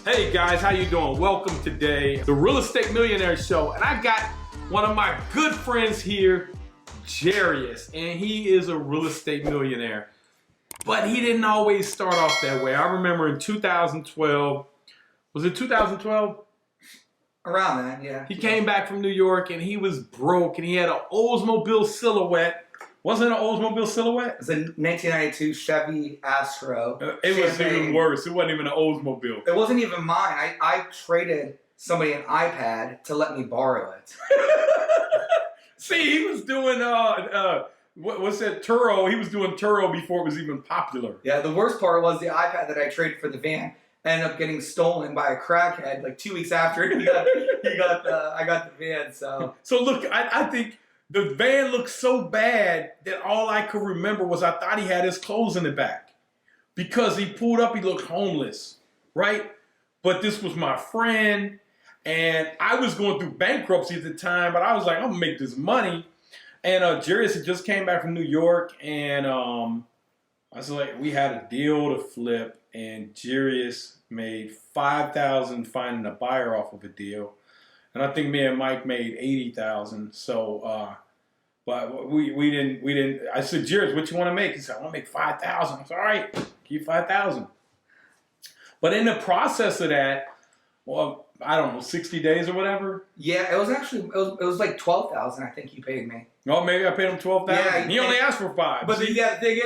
Hey guys, how you doing? Welcome today, the Real Estate Millionaire Show, and I got one of my good friends here, Jarius, and he is a real estate millionaire. But he didn't always start off that way. I remember in 2012, was it 2012? Around that, yeah. He came back from New York and he was broke and he had an Oldsmobile Silhouette. Wasn't it an Oldsmobile Silhouette? It was a 1992 Chevy Astro. It was even worse. It wasn't even an Oldsmobile. It wasn't even mine. I traded somebody an iPad to let me borrow it. See, he was doing what's that, Turo? He was doing Turo before it was even popular. Yeah, the worst part was the iPad that I traded for the van ended up getting stolen by a crackhead like 2 weeks after I got the van. So look, I think the van looked so bad that all I could remember was I thought he had his clothes in the back. Because he pulled up, he looked homeless, right? But this was my friend, and I was going through bankruptcy at the time, but I was like, I'm gonna make this money. And Jarius had just came back from New York, and I was like, we had a deal to flip, and Jarius made $5,000 finding a buyer off of a deal. And I think me and Mike made $80,000. So, but we didn't. I said, Jarius, what you want to make? He said, I want to make $5,000. I said, all right, give you $5,000. But in the process of that, well, I don't know, 60 days or whatever. yeah, it was actually it was like $12,000. I think you paid me. Oh, maybe I paid him $12,000. Yeah, he only asked for $5,000. But the thing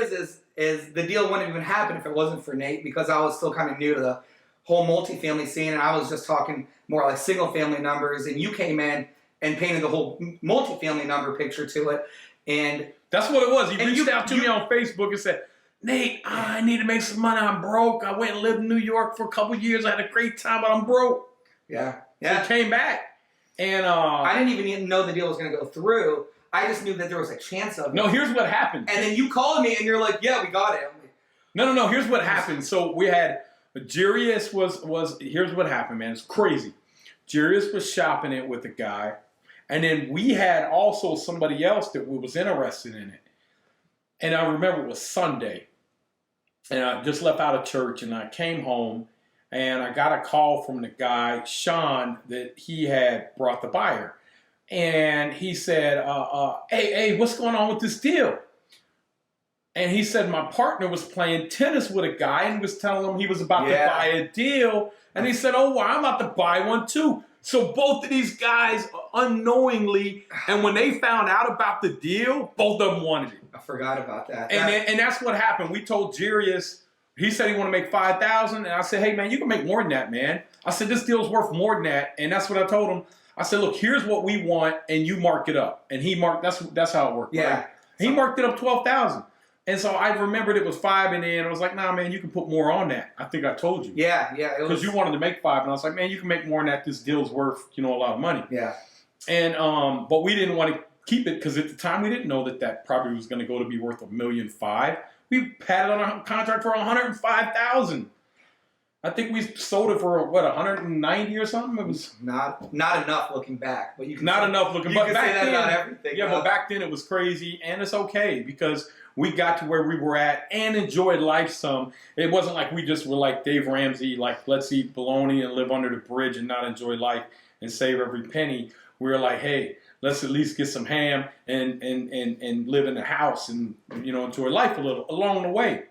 is the deal wouldn't even happen if it wasn't for Nate, because I was still kind of new to the whole multifamily scene, and I was just talking more like single family numbers, and you came in and painted the whole multifamily number picture to it. And that's what it was. He reached out to me on Facebook and said, Nate, I need to make some money. I'm broke. I went and lived in New York for a couple years. I had a great time, but I'm broke. Yeah. So I came back. And I didn't even know the deal was going to go through. I just knew that there was a chance of it. No, here's what happened. And then you called me and you're like, yeah, we got it. Like, No. Here's what happened. So we had, Jarius was, here's what happened, man. It's crazy. Jarius was shopping it with a guy. And then we had also somebody else that was interested in it. And I remember it was Sunday. And I just left out of church and I came home and I got a call from the guy, Sean, that he had brought the buyer. And he said, hey, what's going on with this deal? And he said, my partner was playing tennis with a guy and was telling him he was about to buy a deal. And he said, oh, well, I'm about to buy one too. So both of these guys unknowingly, and when they found out about the deal, both of them wanted it. I forgot about that. And that's what happened. We told Jarius, he said he wanted to make $5,000. And I said, hey, man, you can make more than that, man. I said, this deal's worth more than that. And that's what I told him. I said, look, here's what we want, and you mark it up. And he marked, that's how it worked. Yeah. Right? He marked it up $12,000. And so I remembered it was $5, and then I was like, nah, man, you can put more on that. I think I told you. Yeah. Because you wanted to make $5, and I was like, man, you can make more than that. This deal's worth, a lot of money. Yeah. And but we didn't want to keep it because at the time we didn't know that property was going to go to be worth $1.5 million. We had it on a contract for $105,000. I think we sold it for what, 190 or something. It was not enough looking back, but you can not enough looking. You but can back say that then, about everything. Yeah, but back then it was crazy, and it's okay because we got to where we were at and enjoyed life some. It wasn't like we just were like Dave Ramsey, like let's eat bologna and live under the bridge and not enjoy life and save every penny. We were like, hey, let's at least get some ham and live in the house and enjoy life a little along the way.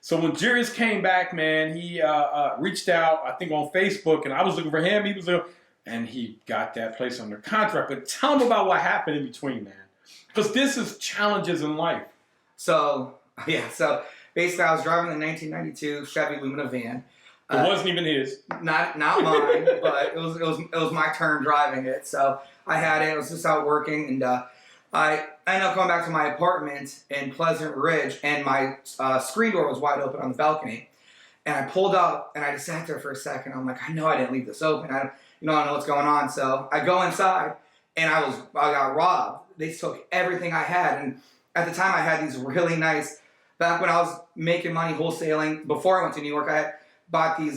So when Jarius came back, man, he reached out, I think on Facebook, and I was looking for him. He was and he got that place under contract. But tell him about what happened in between, man, because this is challenges in life. So basically, I was driving the 1992 Chevy Lumina van. It wasn't even his. Not mine, but it was my turn driving it. So I had it. I was just out working, and I ended up going back to my apartment in Pleasant Ridge, and my screen door was wide open on the balcony. And I pulled up, and I just sat there for a second. I'm like, I know I didn't leave this open. I don't know what's going on. So I go inside, and I got robbed. They took everything I had, and at the time I had these really nice. Back when I was making money wholesaling, before I went to New York, I had bought these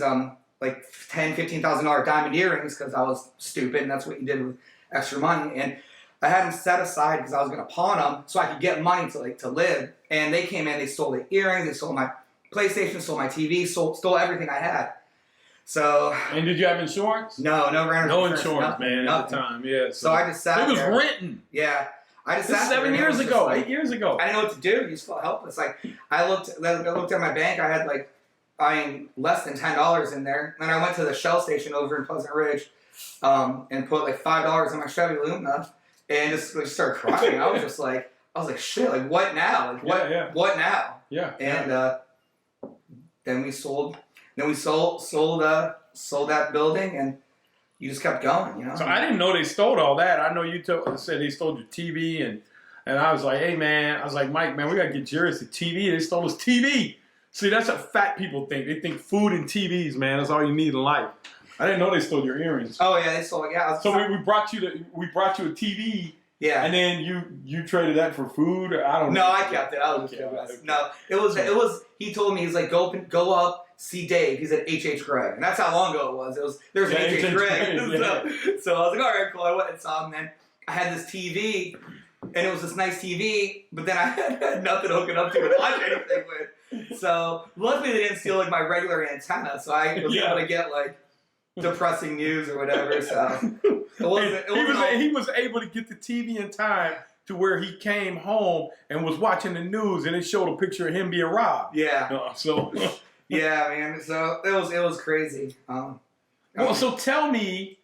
like $10,000, $15,000 diamond earrings because I was stupid, and that's what you did with extra money. And I had them set aside because I was going to pawn them so I could get money to live. And they came in, they stole the earrings, they stole my PlayStation, stole my TV, stole everything I had. So. And did you have insurance? No rental. No insurance, man, nothing. at the time. Yeah. So I just sat It was there. renting. Yeah. I just This sat is there 7 and it years was just ago, like, 8 years ago. I didn't know what to do. You just felt helpless. Like I looked at my bank. I had like, less than $10 in there. And I went to the Shell station over in Pleasant Ridge, and put like $5 in my Chevy Lumina, and just like, started crying. I was like, shit. Like what now? Like what now? Yeah. And then we sold. Then we sold that building, and you just kept going. You know. So I didn't know they stole all that. I know you said they stole your TV, and I was like, hey man, I was like, Mike, man, we gotta get Jairus the TV. They stole his TV. See, that's what fat people think. They think food and TVs, man, that's all you need in life. I didn't know they stole your earrings. Oh yeah, they stole it. Yeah. So we brought you a TV. Yeah. And then you traded that for food? Or I don't know. No, I kept it. I was just kidding. No, it was. He told me, he's like, go up, see Dave. He's at H.H. Gregg, and that's how long ago it was. There's an H.H. Gregg. So I was like, all right, cool. I went and saw him. Then I had this TV, and it was this nice TV, but then I had nothing hooking up to it to watch anything with. So luckily they didn't steal like my regular antenna, so I was able to get like depressing news or whatever. So he was able to get the TV in time to where he came home and was watching the news, and it showed a picture of him being robbed. Yeah. So yeah, man. So it was crazy. Well, so tell me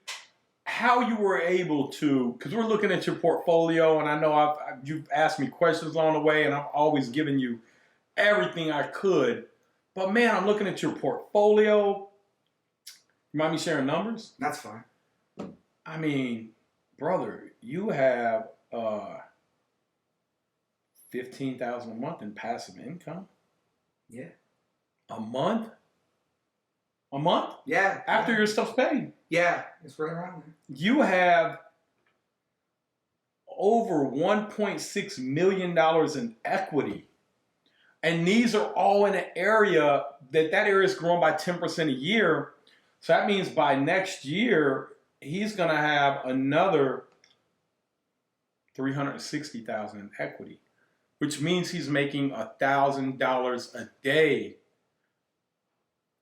how you were able to, because we're looking at your portfolio, and I know you've asked me questions along the way, and I've always given you everything I could. But man, I'm looking at your portfolio. You mind me sharing numbers? That's fine. I mean, brother, you have $15,000 a month in passive income. Yeah. A month? A month? Yeah. After your stuff's paid. Yeah, it's right around there. You have over $1.6 million in equity. And these are all in an area that area is growing by 10% a year. So that means by next year, he's going to have another $360,000 in equity, which means he's making $1,000 a day.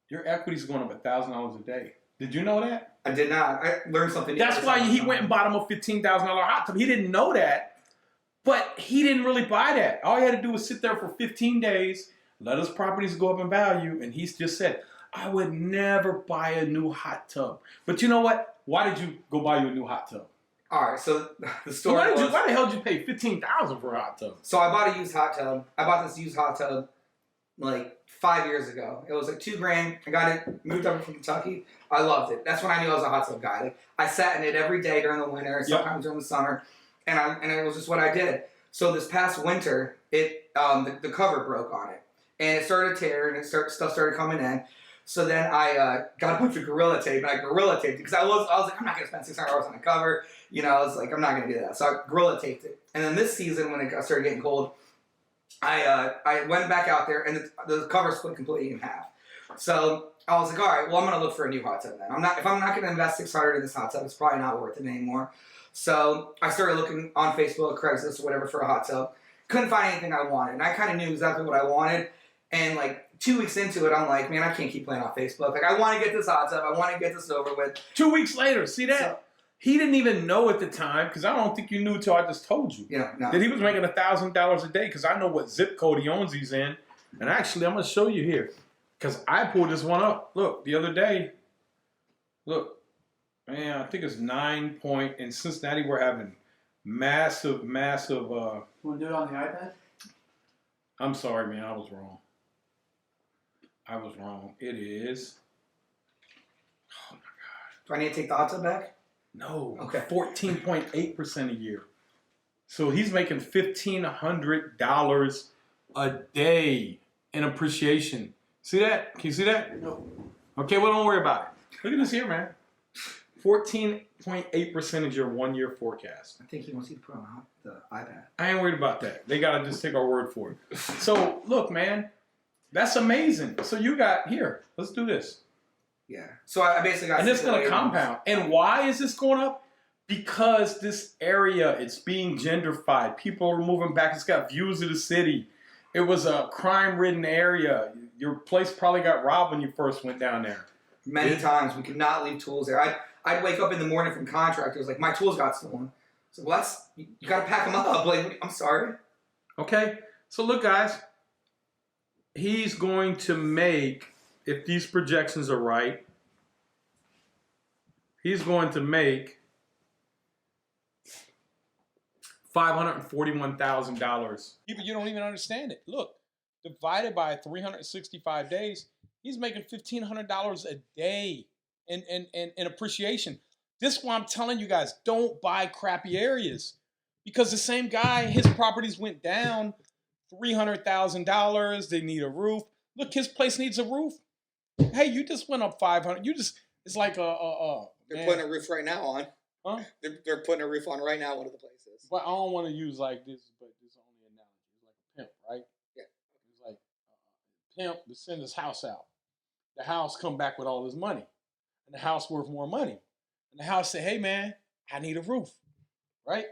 Your equity is going up $1,000 a day. Did you know that? I did not. I learned something. That's why he went and bought him a $15,000 hot tub. He didn't know that, but he didn't really buy that. All he had to do was sit there for 15 days, let his properties go up in value, and he just said, I would never buy a new hot tub. But you know what? Why did you go buy you a new hot tub? All right, so the story why the hell did you pay $15,000 for a hot tub? So I bought a used hot tub. I bought this used hot tub like 5 years ago. It was like $2,000. I got it, moved over from Kentucky. I loved it. That's when I knew I was a hot tub guy. Like I sat in it every day during the winter, sometimes during the summer, and it was just what I did. So this past winter, the cover broke on it, and it started to tear, and stuff started coming in. So then I got a bunch of Gorilla Tape, and I Gorilla Taped it because I was like, I'm not gonna spend $600 on a cover. You know, I was like, I'm not gonna do that. So I Gorilla Taped it. And then this season, when it started getting cold, I went back out there, and the cover split completely in half. So I was like, all right, well, I'm gonna look for a new hot tub then. If I'm not gonna invest $600 in this hot tub, it's probably not worth it anymore. So I started looking on Facebook, Craigslist, or whatever for a hot tub. Couldn't find anything I wanted, and I kind of knew exactly what I wanted. And like 2 weeks into it, I'm like, man, I can't keep playing on Facebook. Like, I want to get this hot tub. I want to get this over with. 2 weeks later, see that? So, he didn't even know at the time, because I don't think you knew until I just told you. Yeah, no. That he was making $1,000 a day, because I know what zip code he owns these in. And actually, I'm going to show you here, because I pulled this one up. Look, the other day, look, man, I think it's 9 point. In Cincinnati, we're having massive. You want to do it on the iPad? I'm sorry, man, I was wrong. It is. Oh my God. Do I need to take the hot tub back? No. Okay. 14.8% a year. So he's making $1,500 a day in appreciation. See that? Can you see that? No. Okay, well, don't worry about it. Look at this here, man. 14.8% is your 1 year forecast. I think he wants you to put on the iPad. I ain't worried about that. They got to just take our word for it. So, look, man. That's amazing. So you got, here, let's do this. Yeah. So I basically got. And it's going to compound. And why is this going up? Because this area, it's being gentrified. People are moving back. It's got views of the city. It was a crime-ridden area. Your place probably got robbed when you first went down there. Many times we could not leave tools there. I'd wake up in the morning from contractors like, my tools got stolen. So well, you got to pack them up. Like, I'm sorry. Okay, so look, guys, he's going to make, if these projections are right, he's going to make $541,000. You don't even understand it. Look, divided by 365 days, he's making $1,500 a day in appreciation. This is why I'm telling you guys, don't buy crappy areas. Because the same guy, his properties went down $300,000. They need a roof. Look, his place needs a roof. Hey, you just went up 500. It's like They're putting a roof right now on. Huh? They're putting a roof on right now, one of the places. But I don't want to use like this, but this is only an analogy. It's like a pimp, right? Yeah. It's like pimp to send his house out. The house come back with all his money. And the house worth more money. And the house say, hey, man, I need a roof. Right?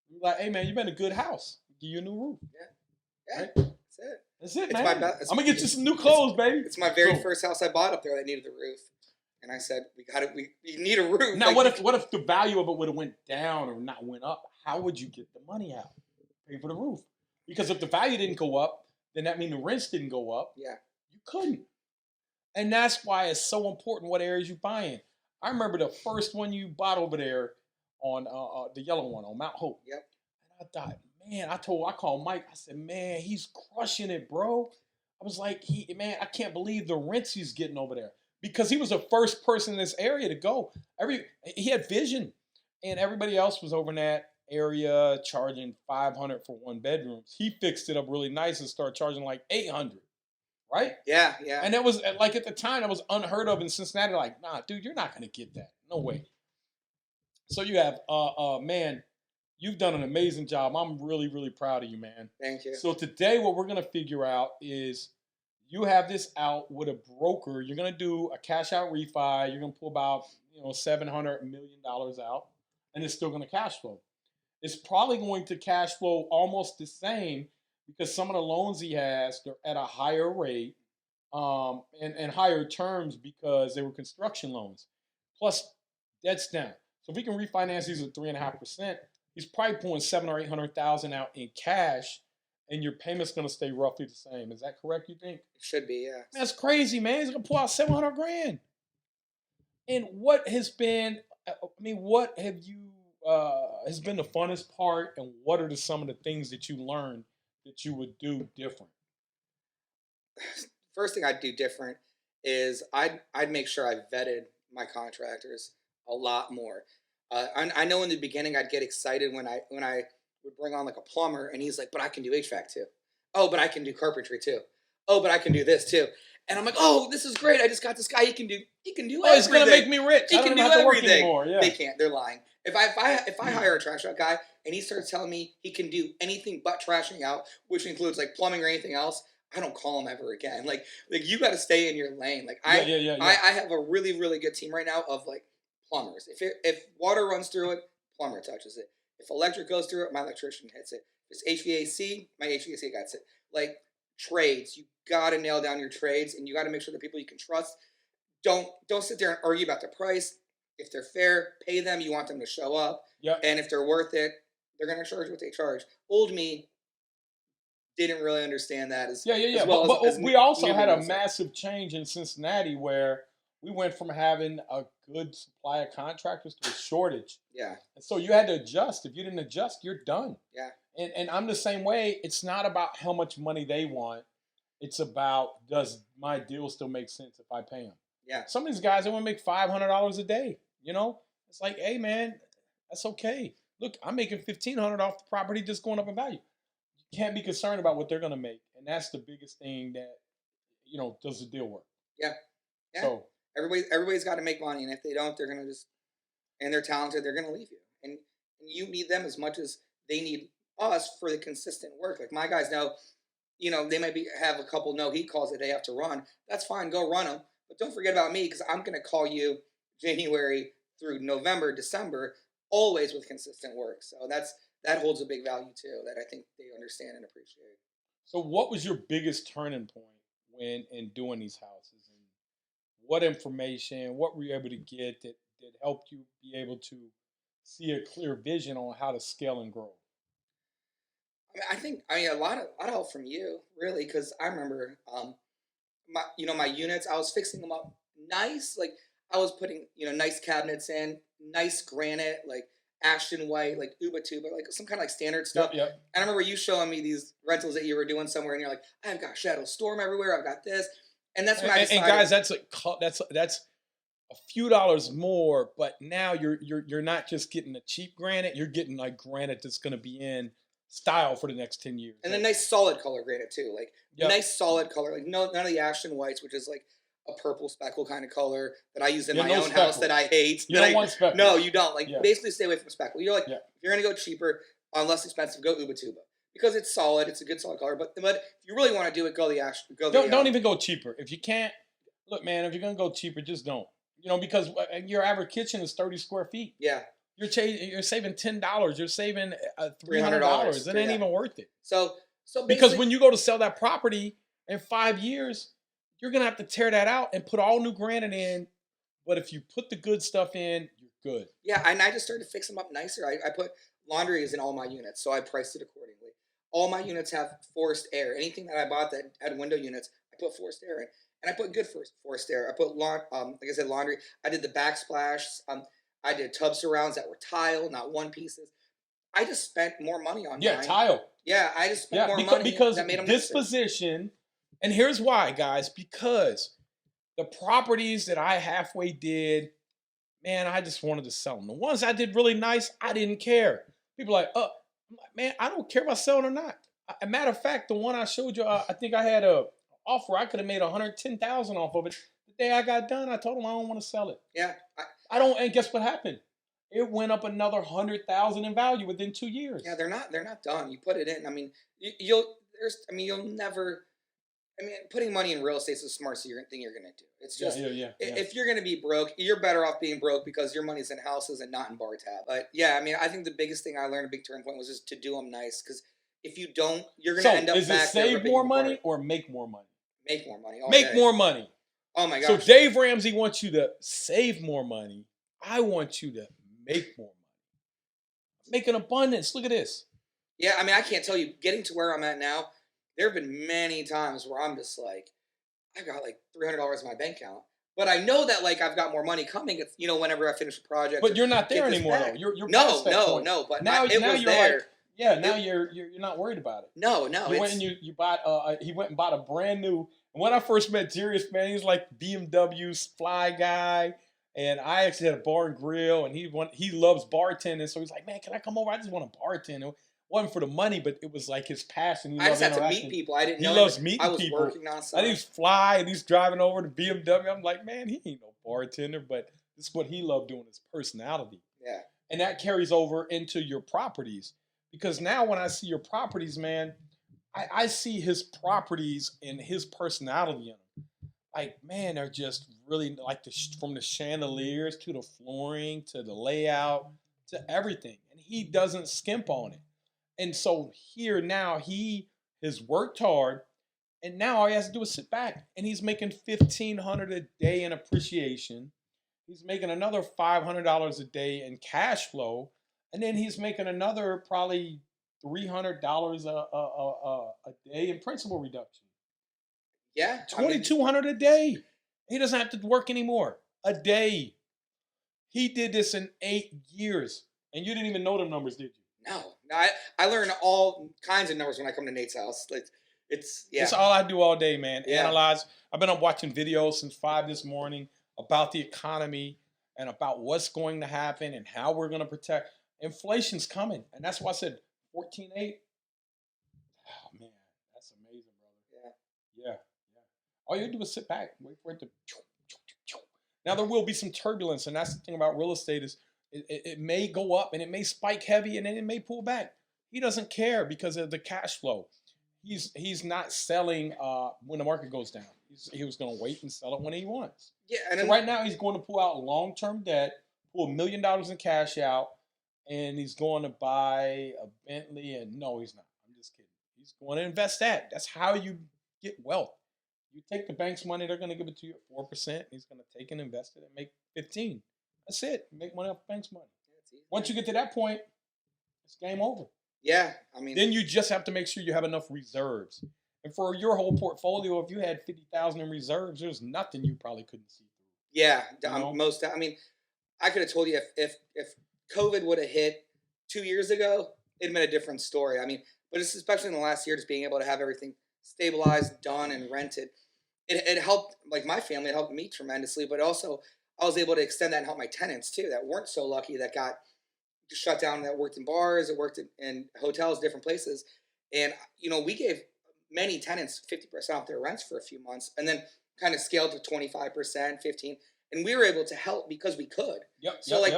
You're like, hey, man, you been a good house. Give you a new roof. Yeah. Right? That's it. That's it, It's man. my I'm going to get you some new clothes, baby. It's my very first house I bought up there that needed a roof. And I said, we need a roof. Now, like, what if the value of it would have went down or not went up? How would you get the money out? Pay for the roof. Because if the value didn't go up, then that means the rents didn't go up. Yeah. You couldn't. And that's why it's so important what areas you buy in. I remember the first one you bought over there on the yellow one on Mount Hope. Yep. And I thought, man, I called Mike. I said, man, he's crushing it, bro. I was like, man, I can't believe the rents he's getting over there. Because he was the first person in this area to go. He had vision. And everybody else was over in that area charging $500 for one bedrooms. He fixed it up really nice and started charging like $800. Right? Yeah. And that was like at the time that was unheard of in Cincinnati. Like, nah, dude, you're not gonna get that. No way. So you have man, you've done an amazing job. I'm really, really proud of you, man. Thank you. So today what we're gonna figure out is you have this out with a broker. You're gonna do a cash out refi. You're gonna pull about $700 million out, and it's still gonna cash flow. It's probably going to cash flow almost the same because some of the loans he has, they're at a higher rate and higher terms because they were construction loans. Plus, debt's down. So if he can refinance these at 3.5%, he's probably pulling $700,000 or $800,000 out in cash, and your payment's going to stay roughly the same. Is that correct, you think? It should be, yeah. That's crazy, man. He's going to pull out $700,000. And what has been, what have you, has been the funnest part, and what are some of the things that you learned that you would do different? First thing I'd do different is I'd make sure I vetted my contractors a lot more. I know in the beginning I'd get excited when I would bring on like a plumber and he's like, but I can do HVAC too. Oh, but I can do carpentry too. Oh, but I can do this too. And I'm like, oh, this is great. I just got this guy. He can do everything. It's gonna make me rich. He I can don't do have to work everything. anymore. Yeah. They can't. They're lying. If I hire a trash out guy and he starts telling me he can do anything but trashing out, which includes like plumbing or anything else, I don't call him ever again. Like you got to stay in your lane. Like I have a really, really good team right now of like plumbers. If water runs through it, plumber touches it. If electric goes through it, my electrician hits it. If it's HVAC, my HVAC gets it. Like trades, you got to nail down your trades, and you got to make sure the people you can trust. Don't sit there and argue about the price. If they're fair, pay them. You want them to show up. Yeah. And if they're worth it, they're going to charge what they charge. Old me didn't really understand that as well. But we also had a massive change in Cincinnati where we went from having a good supply of contractors to a shortage. Yeah. And so you had to adjust. If you didn't adjust, you're done. Yeah. And I'm the same way. It's not about how much money they want. It's about, does my deal still make sense if I pay them? Yeah. Some of these guys, they want to make $500 a day. It's like, hey, man, that's okay. Look, I'm making $1,500 off the property just going up in value. You can't be concerned about what they're going to make. And that's the biggest thing that, does the deal work? Yeah. Yeah. So everybody's got to make money. And if they don't, they're going to and they're talented, they're going to leave you. And you need them as much as they need us for the consistent work. Like my guys know, they might have a couple no-heat calls that they have to run. That's fine. Go run them. But don't forget about me because I'm going to call you January through November, December, always with consistent work. So that holds a big value too that I think they understand and appreciate. So what was your biggest turning point when in doing these houses? And what information, what were you able to get that helped you be able to see a clear vision on how to scale and grow? I mean, a lot of help from you, really, because I remember, my units. I was fixing them up nice. Like I was putting, nice cabinets in, nice granite, like Ashton white, like Uba Tuba, like some kind of like standard stuff. Yep, yep. And I remember you showing me these rentals that you were doing somewhere, and you're like, I've got Shadow Storm everywhere. I've got this, and that's when I And decided. guys, that's a few dollars more, but now you're not just getting a cheap granite, you're getting like granite that's going to be in style for the next 10 years. And a nice solid color granite too, like Yep. nice solid color, like none of the Ashton whites, which is like a purple speckle kind of color that I use in Yeah, my no own house speckle. that I hate. You don't want speckle. No, you don't. Like Yeah. basically stay away from speckle. You're like Yeah. if you're gonna go cheaper on less expensive, go Uba Tuba because it's solid. It's a good solid color. But if you really want to do it, go the Ashton. Don't even go cheaper. If you can't, look, man, if you're going to go cheaper, just don't. Because your average kitchen is 30 square feet. Yeah. You're saving $10. You're saving $300. $300. It ain't even worth it. So because when you go to sell that property in 5 years, you're gonna have to tear that out and put all new granite in. But if you put the good stuff in, you're good. yeah, and I just started to fix them up nicer. I put laundries in all my units, so I priced it accordingly. All my units have forced air. Anything that I bought that had window units, I put forced air in, and I put good forced air. I put like I said, laundry. I did the backsplash. I did tub surrounds that were tile, not one pieces. I just spent more money on mine. Tile. Yeah, I just spent more money because that made them nicer. disposition. And here's why, guys. Because the properties that I halfway did, man, I just wanted to sell them. The ones I did really nice, I didn't care. People are like, I'm like, man, I don't care about selling or not. A matter of fact, the one I showed you, I think I had a offer. I could have made $110,000 off of it. The day I got done, I told them I don't want to sell it. Yeah, I don't. And guess what happened? It went up another $100,000 in value within 2 years. yeah, they're not done. You put it in. I mean, you'll never. I mean, putting money in real estate is the smartest thing you're going to do. It's just, yeah. if you're going to be broke, you're better off being broke because your money's in houses and not in bar tab. But yeah, I mean, I think the biggest thing I learned, a big turning point, was just to do them nice. Because if you don't, you're going to end up is it back there save ripping more them money apart. or make more money? Make more money. Make more money. Oh my gosh. So Dave Ramsey wants you to save more money. I want you to make more money. Make an abundance. Look at this. Yeah, I mean, I can't tell you, getting to where I'm at now, there have been many times where I'm just like, I've got like $300 in my bank account. But I know that like I've got more money coming, whenever I finish a project. But you're not there anymore though. You're past that point. No. But now it you're was there. like, yeah. Now you're not worried about it. No. You went and you bought. He went and bought a brand new. When I first met Jarius, man, he was like BMW's fly guy, and I actually had a bar and grill, and he loves bartending, so he's like, man, can I come over? I just want to bartend. It wasn't for the money, but it was like his passion. I just had to meet people. I didn't know. He loves meeting people. I was working nonstop. And he's fly, and he's driving over to BMW. I'm like, man, he ain't no bartender, but this is what he loved doing, his personality. Yeah. And that carries over into your properties. Because now when I see your properties, man, I see his properties and his personality in them. Like, man, they're just really like from the chandeliers to the flooring to the layout to everything. And he doesn't skimp on it. And so here now he has worked hard, and now all he has to do is sit back, and he's making $1,500 a day in appreciation. He's making another $500 a day in cash flow, and then he's making another probably $300 a day in principal reduction. Yeah, $2,200 a day. He doesn't have to work anymore. A day. He did this in 8 years, and you didn't even know the numbers, did you? No, I learn all kinds of numbers when I come to Nate's house. It's That's all I do all day, man. Yeah. Analyze. I've been up watching videos since 5 this morning about the economy and about what's going to happen and how we're going to protect. Inflation's coming, and that's why I said 14.8. Oh man, that's amazing, brother. Yeah. All you do is sit back, wait for it to. Now there will be some turbulence, and that's the thing about real estate is it may go up and it may spike heavy and then it may pull back. He doesn't care because of the cash flow. He's not selling when the market goes down. He was going to wait and sell it when he wants. Yeah, and so right now he's going to pull out long-term debt, pull $1 million in cash out, and he's going to buy a Bentley. And no, he's not. I'm just kidding. He's going to invest that. That's how you get wealth. You take the bank's money, they're going to give it to you at 4%. He's going to take and invest it and make 15. That's it. Make money off the bank's money. Once you get to that point, it's game over. Yeah, I mean, then you just have to make sure you have enough reserves. And for your whole portfolio, if you had 50,000 in reserves, there's nothing you probably couldn't see through. Yeah, You know? I mean, I could have told you if COVID would have hit 2 years ago, it'd been a different story. I mean, but it's especially in the last year, just being able to have everything stabilized, done, and rented. It helped, like my family, it helped me tremendously. But also, I was able to extend that and help my tenants too, that weren't so lucky, that got shut down, that worked in bars, that worked in hotels, different places. And we gave many tenants 50% off their rents for a few months, and then kind of scaled to 25%, 15, and we were able to help because we could.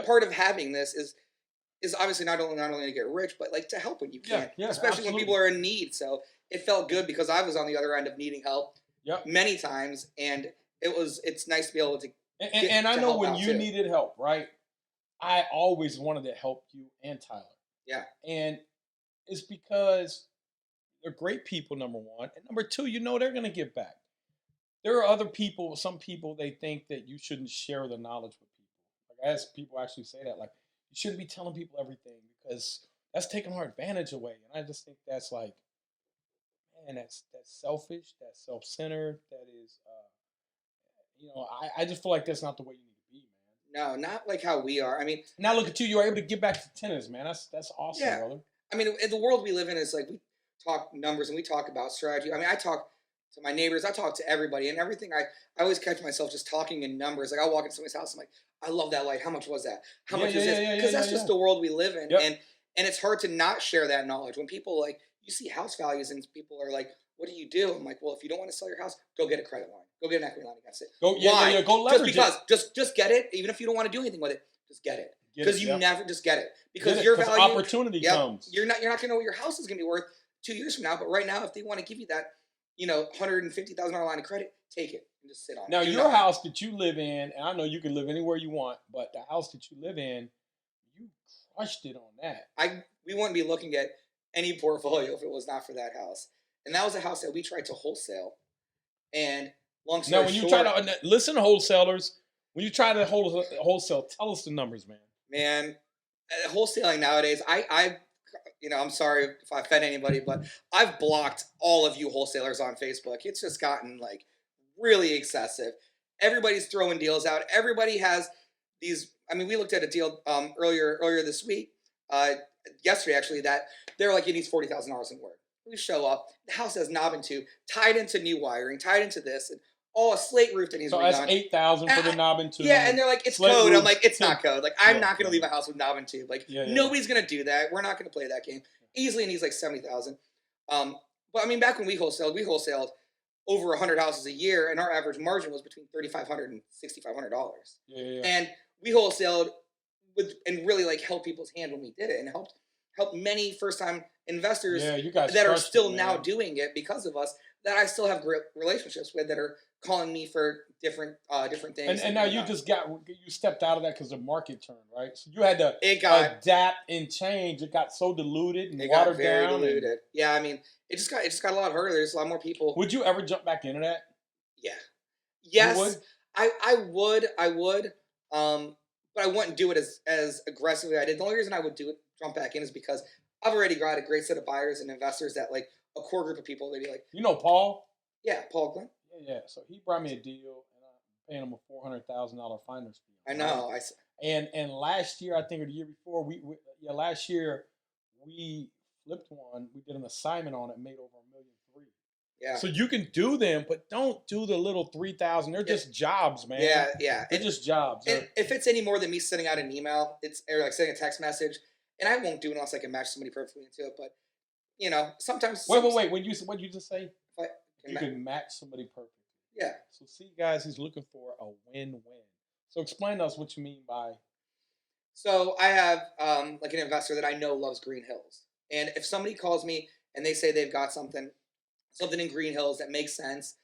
Part of having this is obviously not only to get rich, but like to help when you can, especially absolutely. when people are in need. So it felt good because I was on the other end of needing help many times, and it's nice to be able to. And I know when you too. needed help, right? I always wanted to help you and Tyler. Yeah. And it's because they're great people, number one. And number two, they're going to give back. There are other people, some people, they think that you shouldn't share the knowledge with people. Like, I have people actually say that, like, you shouldn't be telling people everything because that's taking our advantage away. And I just think that's like, man, that's selfish, that's self-centered, that is, I just feel like that's not the way you need to be, man. No, not like how we are. I mean, now look at you. You're able to give back to tenants, man. That's awesome, yeah. brother. I mean, in the world we live in, is like we talk numbers and we talk about strategy. I mean, I talk to my neighbors, I talk to everybody, and everything. I always catch myself just talking in numbers. Like I'll walk into somebody's house, I'm like, I love that light. How much was that? How much is this? Because that's just the world we live in, and it's hard to not share that knowledge. When people you see house values and people are like, what do you do? I'm like, well, if you don't want to sell your house, go get a credit line. Go get an equity line against it. Why? Go leverage just get it. Even if you don't want to do anything with it, just get it. Because you never just get it. Because your value, opportunity comes. You're not gonna know what your house is gonna be worth 2 years from now. But right now, if they want to give you that, $150,000 line of credit, take it and just sit on it. Now your house that you live in, and I know you can live anywhere you want, but the house that you live in, you crushed it on that. We wouldn't be looking at any portfolio if it was not for that house. And that was a house that we tried to wholesail. And long story short, now when you try to listen to wholesalers, when you try to wholesale, tell us the numbers, man. Man, wholesaling nowadays, I'm sorry if I offend anybody, but I've blocked all of you wholesalers on Facebook. It's just gotten really excessive. Everybody's throwing deals out. Everybody has these. I mean, we looked at a deal earlier this week, yesterday actually, that they're like, it needs $40,000 in work. We show up, the house has knob and tube, tied into new wiring, tied into this, and all a slate roof that needs redone. So that's $8,000 for the knob and tube. Yeah, and they're like, it's slate code. I'm like, it's not code. Like, I'm not gonna leave a house with knob and tube. Nobody's gonna do that. We're not gonna play that game. Easily needs $70,000. But I mean, back when we wholesaled over 100 houses a year, and our average margin was between $3,500 and $6,500. Yeah. And we wholesaled and really helped people's hand when we did it, and helped many first-time investors that are still now doing it because of us, that I still have great relationships with, that are calling me for different things. And now you stepped out of that because the market turned, right? So you had to adapt and change. It got so diluted and watered down. Diluted. Yeah, I mean, it just got a lot harder. There's a lot more people. Would you ever jump back into that? Yeah. Yes. You would? I would. But I wouldn't do it as aggressively as I did. The only reason I would jump back in is because I've already got a great set of buyers and investors, that a core group of people. They'd be like, Paul? Yeah, Paul Glenn. Yeah. So he brought me a deal, and I'm paying him a $400,000 finder's fee. I know. Right? And last year, I think, or the year before, last year we flipped one. We did an assignment on it, made over $1.3 million. Yeah. So you can do them, but don't do the little 3,000. They're just jobs, man. Yeah. They're just jobs. And if it's any more than me sending out an email, or sending a text message, and I won't do it unless I can match somebody perfectly into it. But sometimes. Wait. What'd you just say? You can match somebody perfectly. Yeah. So see, guys, he's looking for a win-win. So explain to us what you mean by. So I have an investor that I know loves Green Hills, and if somebody calls me and they say they've got something in Green Hills that makes sense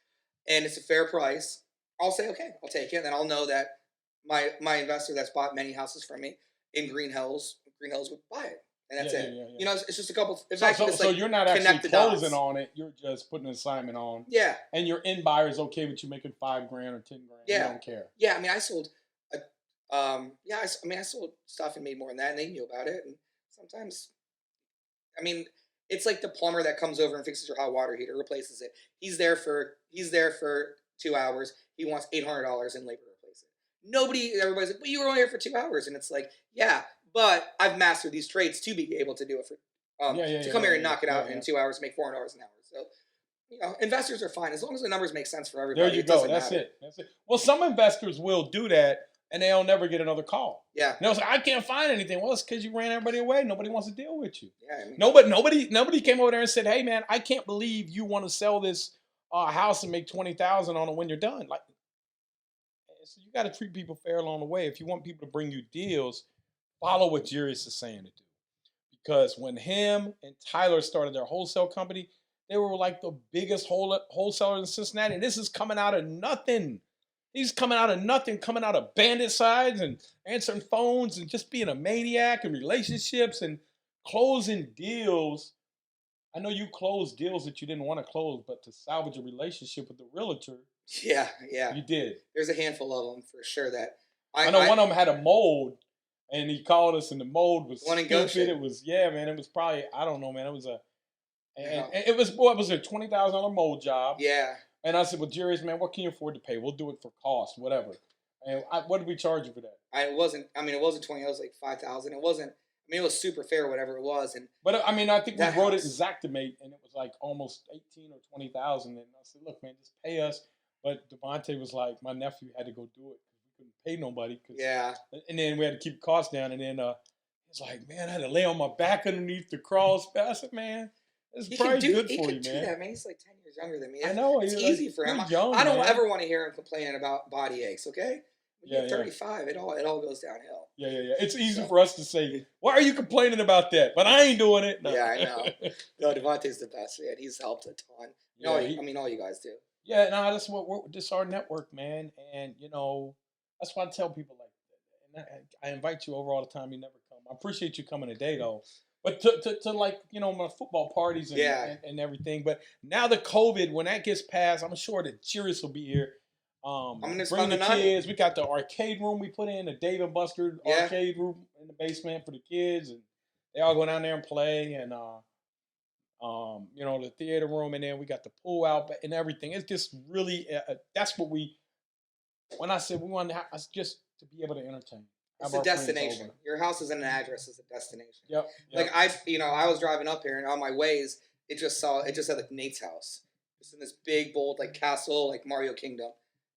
and it's a fair price, I'll say, okay, I'll take it. And then I'll know that my investor that's bought many houses from me in Green Hills would buy it. and that's it. Yeah. You know, it's just a couple. So you're not actually closing on it. You're just putting an assignment on. Yeah. And your end buyer is okay with you making $5,000 or $10,000. Yeah. You don't care. Yeah. I mean, I sold. I sold stuff and made more than that, and they knew about it. And sometimes, I mean, it's like the plumber that comes over and fixes your hot water heater, replaces it. He's there for 2 hours. He wants $800 in labor to replace it. Everybody's like, "Well, you were only here for 2 hours," and it's like, yeah, but I've mastered these trades to be able to do it for to come here and knock it out in 2 hours, make $400 an hour. So, you know, investors are fine as long as the numbers make sense for everybody. There you go. That's it. Well, some investors will do that, and they'll never get another call. Yeah. They'll say, "I can't find anything." Well, it's because you ran everybody away. Nobody wants to deal with you. Yeah. I mean, Nobody came over there and said, "Hey, man, I can't believe you want to sell this house and make $20,000 on it when you're done." Like, so you got to treat people fair along the way. If you want people to bring you deals, follow what Jurius is saying to do. Because when him and Tyler started their wholesale company, they were like the biggest wholesalers in Cincinnati. And this is coming out of nothing. He's coming out of nothing, coming out of bandit sides and answering phones and just being a maniac and relationships and closing deals. I know you closed deals that you didn't want to close, but to salvage a relationship with the realtor, yeah, you did. There's a handful of them for sure that I know one of them had a mold, and he called us, and the mold was one in stupid. Goshen. It was, man. It was probably, I don't know, man. It was and it was a $20,000 mold job. Yeah. And I said, "Well, Jurius, man, what can you afford to pay? We'll do it for cost, whatever." And what did we charge you for that? It wasn't 20. It was like 5,000. It wasn't. I mean, it was super fair, whatever it was. But I mean, I think we that wrote house. it Exactimate, and it was like almost 18 or 20,000. And I said, "Look, man, just pay us." But Devontae was like, "My nephew had to go do it because we couldn't pay nobody." Yeah. And then we had to keep costs down. And then he's like, "Man, I had to lay on my back underneath the crawl space." I said, "Man, it's probably good for you, man." That, man. He's like 10 years younger than me. I know. It's easy for him. Young, I don't man. ever want to hear him complaining about body aches. Okay. When you get 35, it all goes downhill. Yeah. It's easy for us to say, "Why are you complaining about that?" But I ain't doing it. No. Yeah, I know. No, Devontae's the best, man. He's helped a ton. All you guys do. Yeah, no, that's this our network, man. And that's why I tell people like that. And I invite you over all the time. You never come. I appreciate you coming today, though. But to like my football parties and everything. But now the COVID, when that gets passed, I'm sure that Jurius will be here. I'm gonna bring the kids. We got the arcade room we put in, the Dave and Buster arcade room in the basement for the kids, and they all go down there and play. And the theater room, and then we got the pool out and everything. It's just really that's what when I said we want to just to be able to entertain. It's a destination. Your house isn't an address; it's a destination. Yep. Like I was driving up here, and on my ways, it just said like Nate's house, just in this big bold like castle, like Mario Kingdom.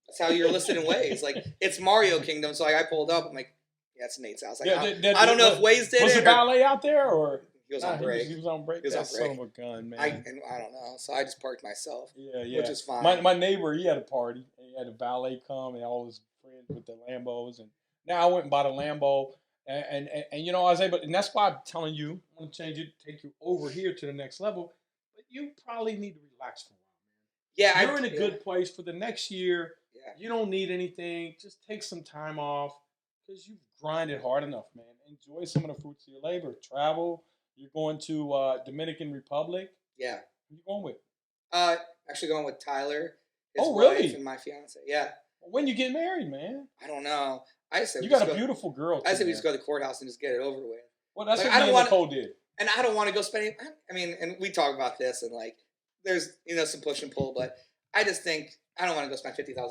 That's how you're listed in Waze. Like it's Mario Kingdom. So I pulled up. I'm like, yeah, it's Nate's house. Like, I don't know if Waze did it. Was the valet out there or? He was on break. He was on break. That son of a gun, man. I don't know. So I just parked myself. Yeah. Which is fine. My neighbor, he had a party. And he had a valet come and all his friends with the Lambos. And now I went and bought a Lambo. And I was able, and that's why I'm telling you, I want to change it, take you over here to the next level. But you probably need to relax for a while, man. Yeah. You're in a good place for the next year. Yeah. You don't need anything. Just take some time off because you've grinded hard enough, man. Enjoy some of the fruits of your labor. Travel. You're going to Dominican Republic. Yeah. Who you going with? Actually going with Tyler, his wife, and my fiance. Yeah. When you get married, man? I don't know. I said you got a beautiful girl. I said we just go to the courthouse and just get it over with. Well, that's what Nicole did. And I don't want to go spend any. I mean, and we talk about this, and like, there's some push and pull, but I just think I don't want to go spend $50,000 on a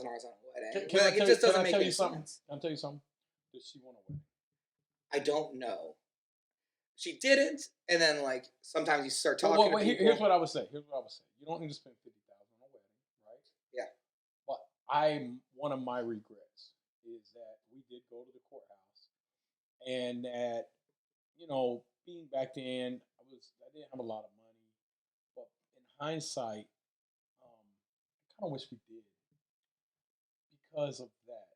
wedding. It just doesn't make any sense. Can I tell you something? Does she want a wedding? I don't know. She didn't, and then like sometimes you start talking to people. Here's what I would say. You don't need to spend $50,000 on a wedding, right? Yeah. But one of my regrets is that we did go to the courthouse, and that being back then, I didn't have a lot of money, but in hindsight, I kind of wish we did because of that.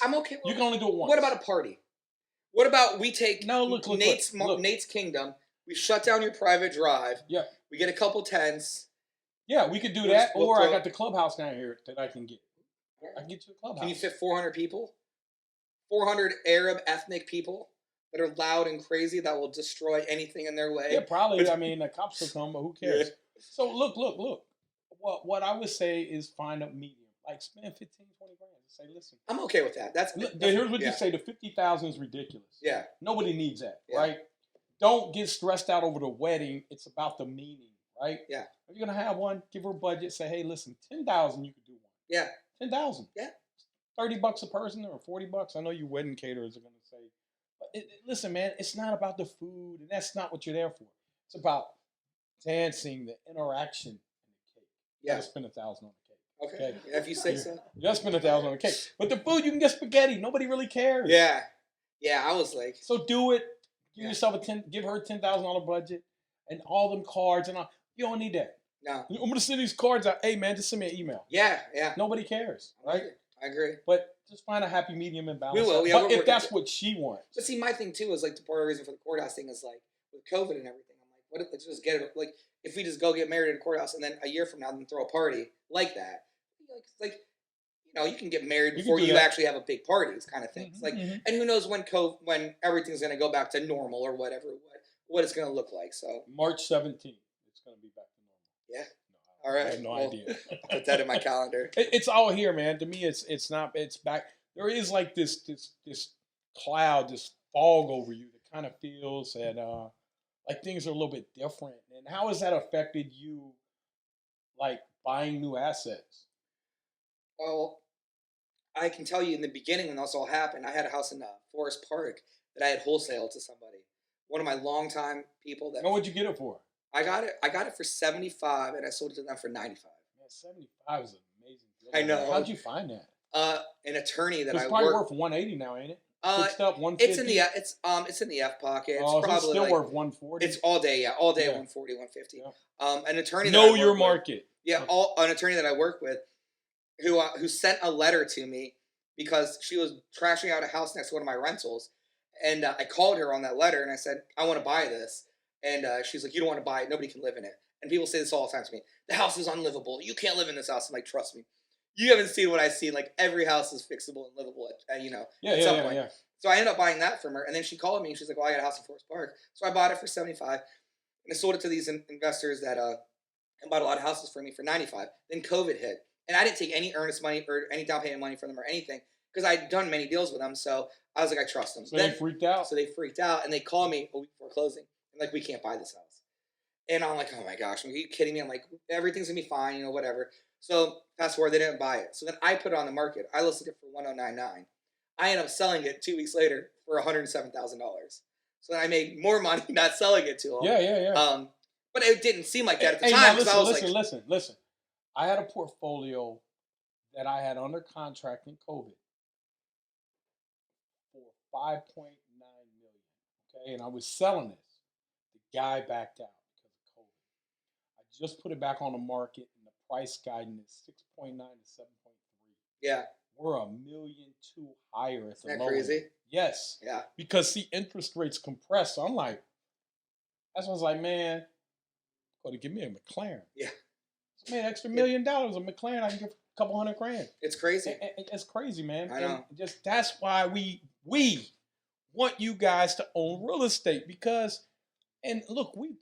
I'm okay. You can only do it once. What about a party? What about we take Nate's Kingdom? We shut down your private drive. Yeah. We get a couple tents. Yeah, we could do that. Or I got the clubhouse down here that I can get. I can get you a clubhouse. Can you fit 400 people? 400 Arab ethnic people? that are loud and crazy that will destroy anything in their way. Yeah, probably. I mean, the cops will come, but who cares? Yeah. So look. What I would say is find a medium. Like spend 15, 20 grand. Say, listen. I'm okay with that. Here's what you say: the 50,000 is ridiculous. Yeah. Nobody needs that, Yeah. right? Don't get stressed out over the wedding. It's about the meaning, right? Yeah. If you're gonna have one, give her a budget. Say, hey, listen, 10,000, you could do one. Yeah. 10,000. Yeah. $30 a person or $40. I know you wedding caterers are gonna say, but listen, man, it's not about the food, and that's not what you're there for. It's about dancing, the interaction, and the cake. You Yeah. gotta spend 1,000 on the cake. Okay. Yeah, if you say so. You gotta spend 1,000 on the cake. But the food, you can get spaghetti. Nobody really cares. Yeah. Yeah, I was like. So do it. Give Yeah. yourself give her $10,000 budget, and all them cards and all. You don't need that. No. I'm gonna send these cards out. Hey man, just send me an email. Yeah. Yeah. Nobody cares, right? I agree. But just find a happy medium and balance. We will. Yeah, but we're if that's working. what she wants. But see, my thing too is like the part of the reason for the courthouse thing is like with COVID and everything. I'm like, what if let's just get it? Like, if we just go get married at a courthouse and then a year from now then throw a party like that, like you know, you can get married before you actually have a big party. It's kind of things like, and who knows when everything's gonna go back to normal or whatever, what it's gonna look like. So March 17th, it's gonna be back to normal. Yeah. No, All right. I have no idea. Put that in my calendar. It's all here, man. To me, it's not. It's back. There is like this cloud, this fog over you that kind of feels that like things are a little bit different. And how has that affected you, like buying new assets? Well, I can tell you in the beginning when this all happened, I had a house in Forest Park that I had wholesaled to somebody. One of my longtime people that. And what'd you get it for? I got it for 75, and I sold it to them for 95. Man, 75 is an amazing deal. I know. How'd you find that? An attorney that It's I probably work. worth 180 now, ain't it? Uh, Fixed up 150. it's in the F pocket. It's Oh, so probably it's still like, worth 140. It's all day, all day Yeah. 140, 150. Yeah. An attorney. Know that I your work with- market. Yeah, an attorney that I work with, who sent a letter to me because she was trashing out a house next to one of my rentals, and I called her on that letter and I said, I want to buy this, and she's like, you don't want to buy it, nobody can live in it. And people say this all the time to me, the house is unlivable, you can't live in this house. I'm like, trust me, you haven't seen what I've seen. Like, every house is fixable and livable at some point. Yeah. So I ended up buying that from her, and then she called me and she's like, well, I got a house in Forest Park. So I bought it for 75, and I sold it to these investors that bought a lot of houses for me for 95. Then COVID hit, and I didn't take any earnest money or any down payment money from them or anything because I'd done many deals with them. So I was like, I trust them. So they freaked out. So they freaked out, and they called me a week before closing, and like, we can't buy this house. And I'm like, oh my gosh, are you kidding me? I'm like, everything's gonna be fine, whatever. So fast forward, they didn't buy it. So then I put it on the market. I listed it for $1,099. I ended up selling it 2 weeks later for $107,000. So then I made more money not selling it to them. Yeah. But it didn't seem like that at the Hey, time. now listen. Listen. I had a portfolio that I had under contract in COVID for $5.9 million. Okay, and I was selling this. The guy backed out because of COVID. I just put it back on the market, and the price guidance is 6.9 to 7.3. Yeah. We're $1.2 million higher at the Isn't that low crazy? end. Yes. Yeah. Because see, interest rates compress. So I'm like, that's why I was like, man, go to give me a McLaren. Yeah. So, man, extra $1 million a McLaren, I can get a couple $100,000. It's crazy. It's crazy, man. I know. And just that's why we want you guys to own real estate because, and look, I've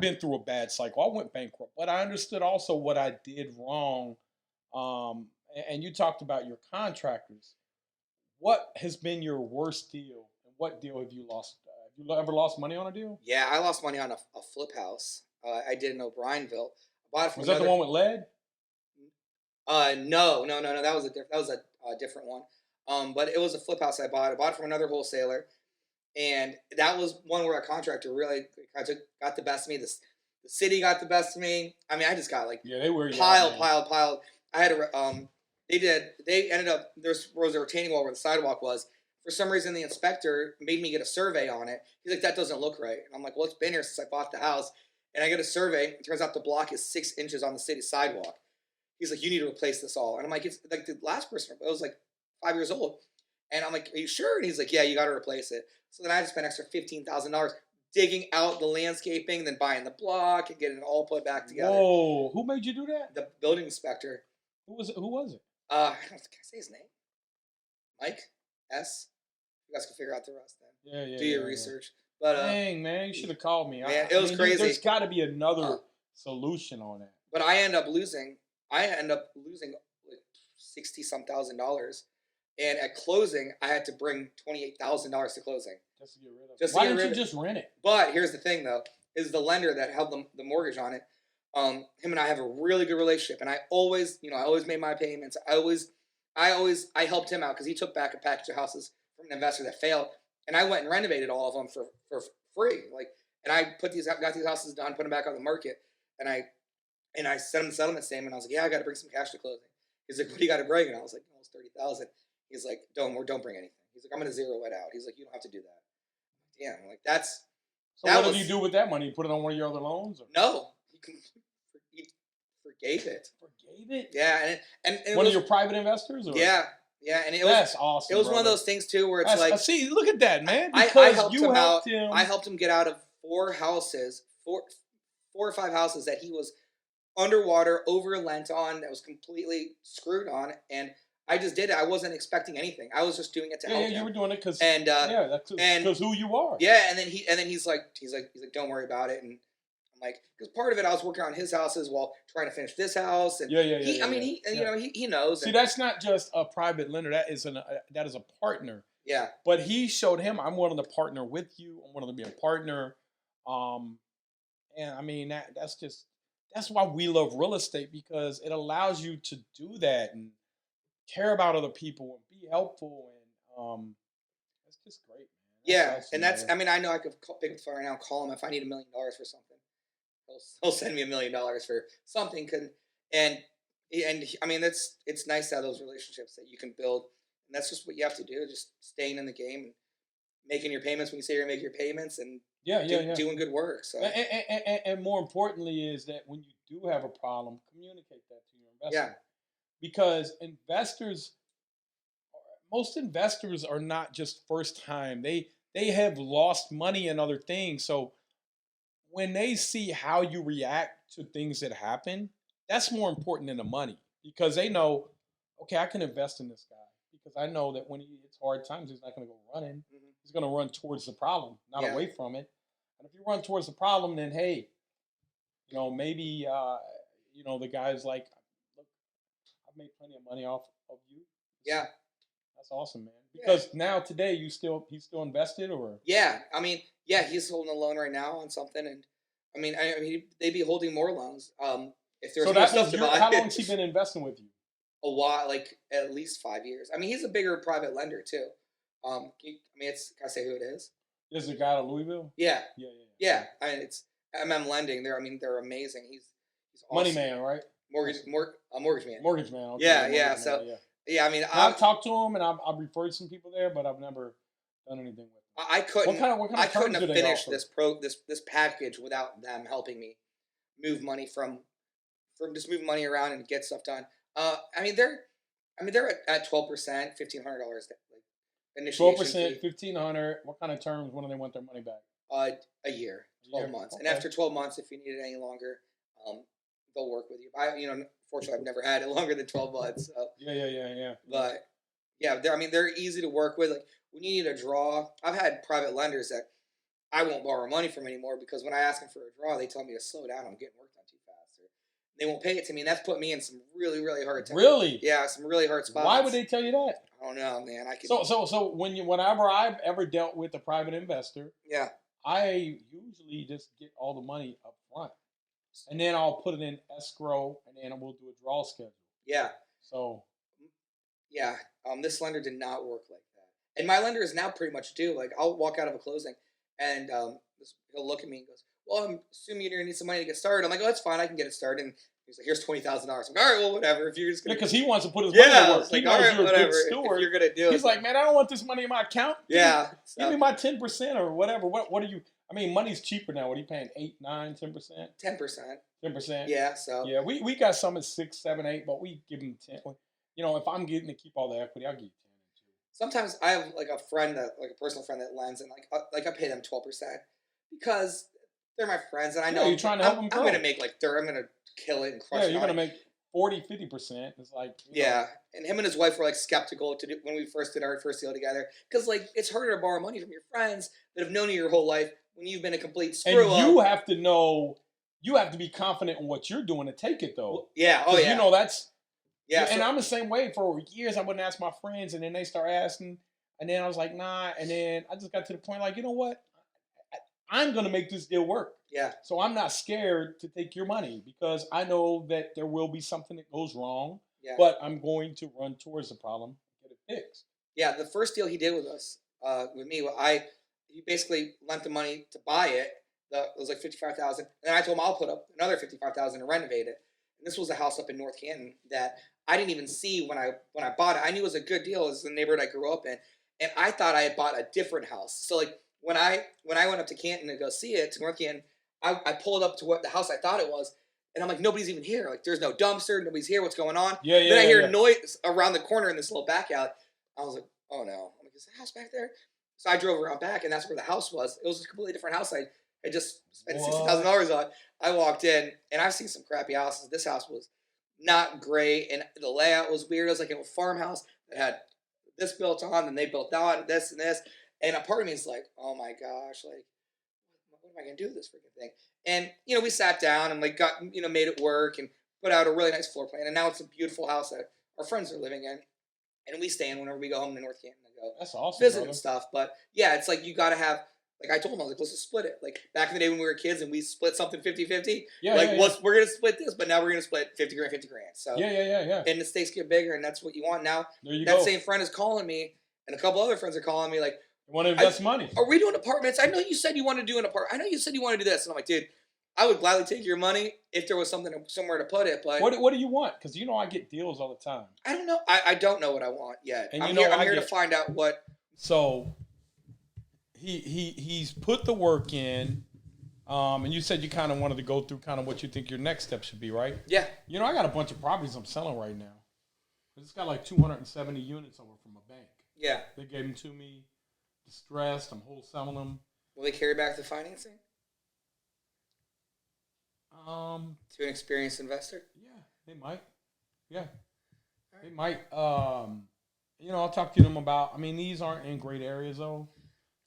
been through a bad cycle. I went bankrupt, but I understood also what I did wrong. And you talked about your contractors. What has been your worst deal, and what deal have you lost? Have you ever lost money on a deal? Yeah, I lost money on a flip house. I did in O'Brienville. I bought it from Was that the one with lead? No. That was a different one. But it was a flip house I bought. I bought it from another wholesaler, and that was one where a contractor really got the best of me. The city got the best of me. I mean, I just got like they were piled. I had they ended up, there was a retaining wall where the sidewalk was. For some reason, the inspector made me get a survey on it. He's like, that doesn't look right. And I'm like, well, it's been here since I bought the house. And I get a survey. It turns out the block is 6 inches on the city sidewalk. He's like, you need to replace this all. And I'm like, it's like the last person, it was like 5 years old. And I'm like, are you sure? And he's like, yeah, you got to replace it. So then I had to spend extra $15,000 digging out the landscaping, then buying the block and getting it all put back together. Whoa, who made you do that? The building inspector. Who was it? Can I say his name? Mike S. You guys can figure out the rest then. Yeah, yeah. Do your research. But dang, man, you should have called me. Man, it was crazy. There's got to be another solution on that. But I end up losing like $60,000. And at closing, I had to bring $28,000 to closing. Just to get rid of it. Why didn't you just rent it? But here's the thing, though, is the lender that held the mortgage on it. Him and I have a really good relationship, and I always made my payments. I helped him out because he took back a package of houses from an investor that failed, and I went and renovated all of them for free. And I got these houses done, put them back on the market, and I sent him the settlement statement. I was like, yeah, I got to bring some cash to closing. He's like, what do you got to bring? And I was like, almost 30,000. He's like, don't bring anything. He's like, I'm gonna zero it out. He's like, you don't have to do that. Damn, I'm like that's. So what did you do with that money? You put it on one of your other loans? Or? No, he forgave it. Forgave it? Yeah, and one of your private investors? Or? Yeah, and that's awesome. It was one of those things too where it's see, look at that, man. I helped him out. I helped him get out of 4 or 5 houses that he was underwater, over lent on, that was completely screwed on, and I just did it. I wasn't expecting anything. I was just doing it to help him. Yeah, you were doing it because that's because who you are. Yeah, and then he's like, don't worry about it. And I'm like, because part of it I was working on his houses while trying to finish this house. And he knows. See, that's not just a private lender. That is a partner. Yeah. But he showed him, I'm willing to partner with you. I'm willing to be a partner. And I mean that's why we love real estate, because it allows you to do that and care about other people and be helpful, and that's just great, man. Awesome, and I mean, I know I could pick up the phone right now and call him if I need $1 million for something. He'll send me $1 million for something. And I mean, it's nice to have those relationships that you can build, and that's just what you have to do, just staying in the game and making your payments when you say you're gonna make your payments, and doing good work. So and more importantly is that when you do have a problem, communicate that to your investor. Yeah. Because most investors are not just first time. They have lost money in other things. So when they see how you react to things that happen, that's more important than the money, because they know, okay, I can invest in this guy because I know that when he hits hard times, he's not going to go running. Mm-hmm. He's going to run towards the problem, not away from it. And if you run towards the problem, then hey, maybe the guy's like, made plenty of money off of you. Yeah, that's awesome, man. Because now today he's still invested, or I mean, he's holding a loan right now on something, and I mean they'd be holding more loans. If there's more stuff to buy. How long has he been investing with you? A while, like at least 5 years. I mean, he's a bigger private lender too. Can I say who it is? This is a guy out of Louisville. Yeah. I mean, it's Lending. They're amazing. He's awesome. Money man, right? Mortgage man. Mortgage man. Okay. I mean, I've talked to him and I've referred some people there, but I've never done anything with them. I couldn't. What kind of I couldn't have finished this package without them helping me move money from just move money around and get stuff done. I mean they're at 12%, $1,500 initiation 12%, $1,500. What kind of terms? When do they want their money back? A year, 12 months, okay. And after 12 months, if you need it any longer, they'll work with you. Fortunately, I've never had it longer than 12 months. So. Yeah. But they're easy to work with. Like when you need a draw, I've had private lenders that I won't borrow money from anymore because when I ask them for a draw, they tell me to slow down. I'm getting work done too fast. Or they won't pay it to me, and that's put me in some really, really hard times. Really? Yeah, some really hard spots. Why would they tell you that? I don't know, man. So whenever I've ever dealt with a private investor, I usually just get all the money up front. And then I'll put it in escrow, and then we'll do a draw schedule. Yeah. So. Yeah. This lender did not work like that. And my lender is now pretty much due. Like, I'll walk out of a closing, and he'll look at me and goes, well, I'm assuming you're going to need some money to get started. I'm like, oh, that's fine. I can get it started. And he's like, here's $20,000. I'm like, all right, well, whatever. If you're just going to. Because he wants to put his money to work. He knows you're a good steward. If you're going to do it. He's like, man, I don't want this money in my account. Yeah. Give me my 10% or whatever. What are you. I mean, money's cheaper now. What are you paying? 8, 9, 10%? 10%. 10%. Yeah. So. Yeah, we got some at 6, 7, 8, but we give them 10. If I'm getting to keep all the equity, I'll give you 10. Sometimes I have like a personal friend that lends, and I pay them 12% because they're my friends, and I know you're trying to help them. I'm gonna make like 30. I'm gonna kill it and crush it. You're gonna make. 40-50%. It's like, yeah. And him and his wife were like skeptical to do when we first did our first deal together, because like it's harder to borrow money from your friends that have known you your whole life when you've been a complete screw up. And you have to know, you have to be confident in what you're doing to take it though. Yeah. Oh yeah. You know that's. Yeah. And I'm the same way. For years, I wouldn't ask my friends, and then they start asking, and then I was like, nah. And then I just got to the point, like, you know what? I'm gonna make this deal work. Yeah. So I'm not scared to take your money because I know that there will be something that goes wrong. Yeah. But I'm going to run towards the problem, get it fixed. Yeah. The first deal he did with us, with me, he basically lent the money to buy it. It was like $55,000, and then I told him I'll put up another $55,000 to renovate it. And this was a house up in North Canton that I didn't even see when I bought it. I knew it was a good deal. It was the neighborhood I grew up in, and I thought I had bought a different house. So like when I went up to Canton to go see it, to North Canton, I pulled up to what the house I thought it was, and I'm like, nobody's even here. Like there's no dumpster, nobody's here. What's going on? Yeah. Then I hear noise around the corner in this little back alley. I was like, oh no. I'm like, is the house back there? So I drove around back, and that's where the house was. It was a completely different house. I just spent $60,000 on. I walked in, and I've seen some crappy houses. This house was not great, and the layout was weird. It was like a farmhouse that had this built on, and they built on this and this. And a part of me is like, oh my gosh, like, what am I gonna do with this freaking thing? And we sat down and like got made it work and put out a really nice floor plan. And now it's a beautiful house that our friends are living in, and we stay in whenever we go home to North Canton to go. That's awesome. Visit and stuff. But yeah, it's like you got to have. Like I told him, I was like, let's just split it. Like back in the day when we were kids and we split something 50-50. We're going to split this, but now we're going to split 50 grand, 50 grand. So yeah. And the stakes get bigger, and that's what you want. Now, that same friend is calling me, and a couple other friends are calling me like, you want to invest money. Are we doing apartments? I know you said you want to do an apartment. I know you said you want to do this. And I'm like, dude, I would gladly take your money if there was somewhere to put it. But what do you want? Because I get deals all the time. I don't know. I don't know what I want yet. And I'm here to find out what. So he's put the work in, and you said you kind of wanted to go through kind of what you think your next step should be, right? Yeah. I got a bunch of properties I'm selling right now. It's got like 270 units over from a bank. Yeah. They gave them to me, distressed. I'm wholesaling them. Will they carry back the financing? To an experienced investor? Yeah, they might. Yeah, right. They might. I'll talk to them about. I mean, these aren't in great areas though,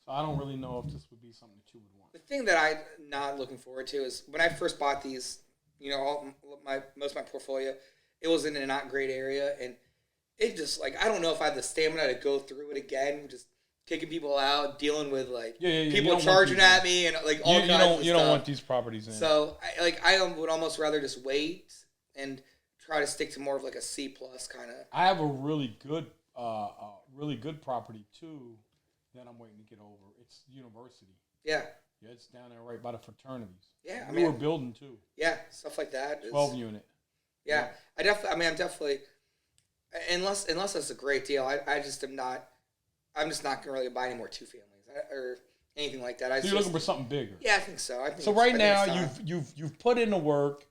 so I don't really know if this would be something that you would want. The thing that I'm not looking forward to is when I first bought these. Most of my portfolio, it was in a not great area, and it just like I don't know if I have the stamina to go through it again. Just kicking people out, dealing with like people charging at me and like all kinds of stuff. You don't want these properties in. So I would almost rather just wait and try to stick to more of like a C+ kind of. I have a really good property too that I'm waiting to get over. It's university. Yeah. Yeah, it's down there right by the fraternities. Yeah, we were building too. Yeah, stuff like that. 12 unit. Yeah, I'm definitely. Unless it's a great deal, I just am not. I'm just not gonna really buy any more 2 families or anything like that. So you're looking for something bigger. Yeah, I think so. So right now you've put in the work.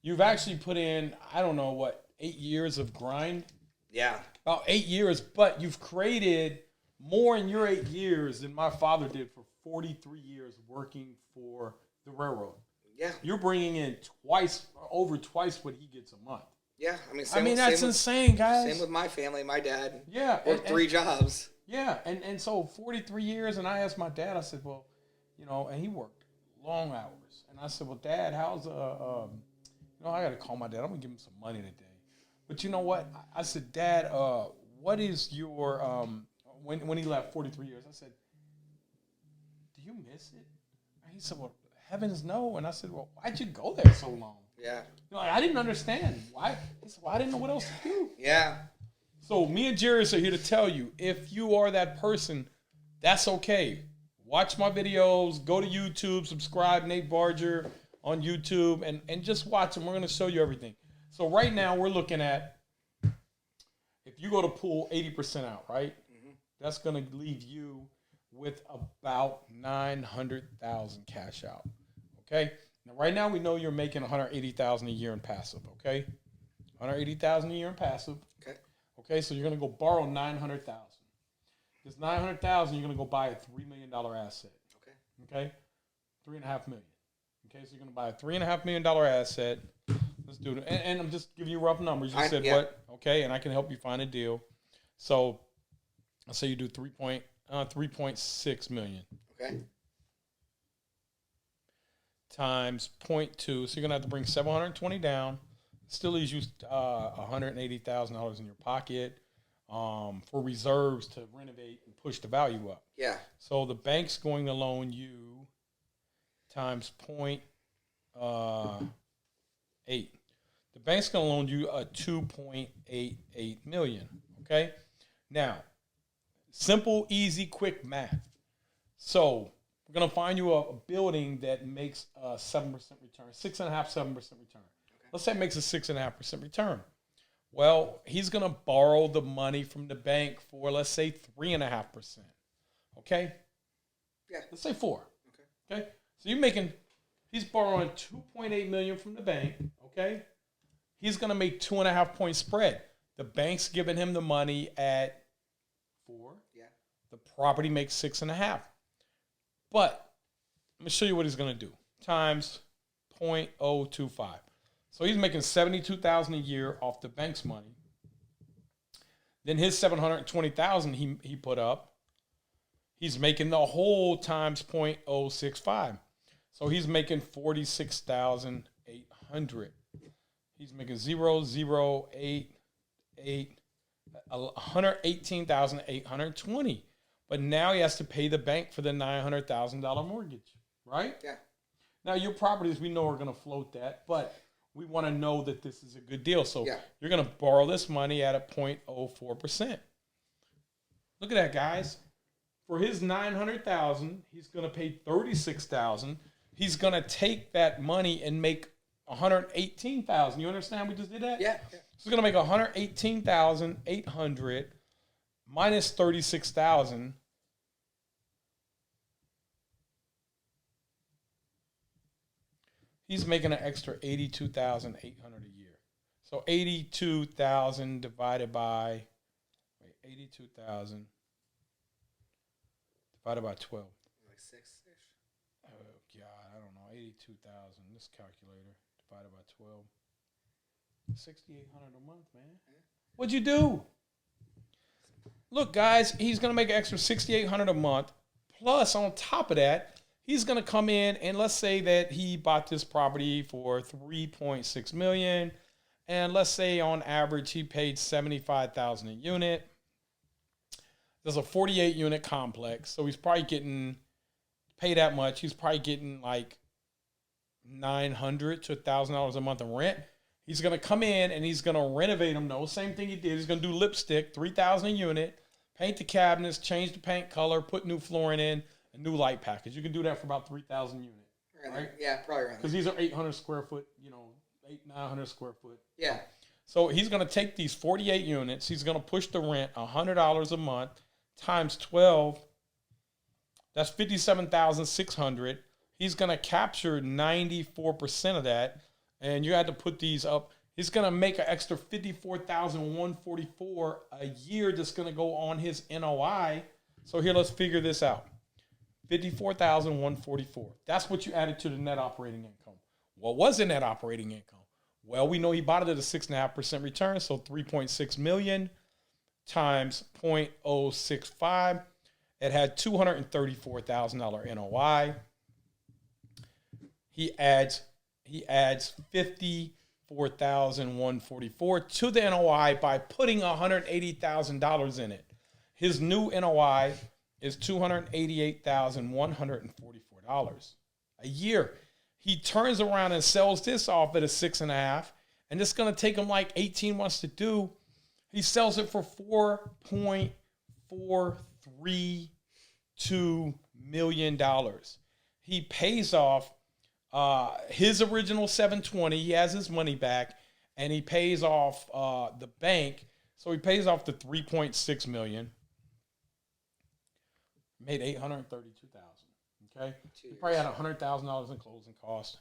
You've actually put in 8 years of grind. Yeah, about 8 years, but you've created more in your 8 years than my father did for 43 years working for the railroad. Yeah, you're bringing in over twice what he gets a month. Yeah, that's insane, guys. Same with my family. My dad worked 3 jobs. Yeah, and so 43 years, and I asked my dad, I said, well, and he worked long hours. And I said, well, Dad, how's, I got to call my dad. I'm going to give him some money today. But you know what? I said, Dad, what is your, when he left 43 years, I said, do you miss it? And he said, well, heavens no. And I said, well, why'd you go there so long? Yeah. I didn't understand. Why? He said, well, I didn't know what else to do. Yeah. So me and Jarius are here to tell you, if you are that person, that's okay. Watch my videos, go to YouTube, subscribe, Nate Barger on YouTube, and just watch them. We're going to show you everything. So right now we're looking at, if you go to pull 80% out, right? Mm-hmm. That's going to leave you with about $900,000 cash out, okay? Now right now we know you're making $180,000 a year in passive, okay? $180,000 a year in passive. Okay. Okay, so you're going to go borrow $900,000. This $900,000, you're going to go buy a $3 million asset. Okay? $3.5 million. Okay, so you're going to buy a $3.5 million asset. Let's do it. And I'm just giving you rough numbers. You I- said yeah. what? Okay, and I can help you find a deal. So let's say you do 3.6 million Okay. times 0.2. So you're gonna have to bring 720 down. Still leaves you $180,000 in your pocket for reserves to renovate and push the value up. Yeah. So the bank's going to loan you times 0.8. The bank's going to loan you a 2.88 million. Okay. Now, simple, easy, quick math. So we're going to find you a building that makes a 7% return, 6.5%, 7% return. Let's say it makes a 6.5% return. Well, he's going to borrow the money from the bank for, let's say, 3.5%. Okay? Yeah. Let's say 4. Okay. Okay? So he's borrowing $2.8 million from the bank. Okay? He's going to make 2.5 point spread. The bank's giving him the money at 4. Yeah. The property makes 6.5. But let me show you what he's going to do. Times 0.025. So he's making $72,000 a year off the bank's money. Then his $720,000 he put up, he's making the whole times 0.065. So he's making $46,800. He's making 118,820. But now he has to pay the bank for the $900,000 mortgage, right? Yeah. Now your properties we know are going to float that, but we want to know that this is a good deal. So Yeah. you're going to borrow this money at a 0.04%. Look at that, guys. For his $900,000, he's going to pay $36,000. He's going to take that money and make $118,000. You understand? We just did that. Yeah. So he's going to make $118,800 minus $36,000. He's making an extra $82,800 a year. So 82,000 divided by 82,000 divided by 12. Like 6-ish. Oh God, I don't know. 82,000. This calculator divided by 12. 6,800 a month, man. What'd you do? Look, guys, he's gonna make an extra 6,800 a month. Plus, on top of that, he's going to come in and let's say that he bought this property for $3.6 million. And let's say on average, he paid $75,000 a unit. There's a 48 unit complex. So he's probably getting pay that much. He's probably getting like $900 to $1,000 a month in rent. He's going to come in and he's going to renovate them. No, same thing he did. He's going to do lipstick, $3,000 a unit, paint the cabinets, change the paint color, put new flooring in. A new light package. You can do that for about 3,000 units, right? Yeah, probably around. Because these are 800 square foot, 900 square foot. Yeah. So he's going to take these 48 units. He's going to push the rent $100 a month times 12. That's $57,600. He's going to capture 94% of that, and you had to put these up. He's going to make an extra $54,144 a year. That's going to go on his NOI. So here, let's figure this out. $54,144. That's what you added to the net operating income. What was the net operating income? Well, we know he bought it at a 6.5% return, so $3.6 million times 0.065. It had $234,000 NOI. He adds $54,144 to the NOI by putting $180,000 in it. His new NOI is $288,144 a year. He turns around and sells this off at a 6.5, and it's going to take him like 18 months to do. He sells it for $4.432 million. He pays off his original $720. He has his money back, and he pays off the bank. So he pays off the $3.6 million. Made $832,000. Okay, he probably had $100,000 in closing cost.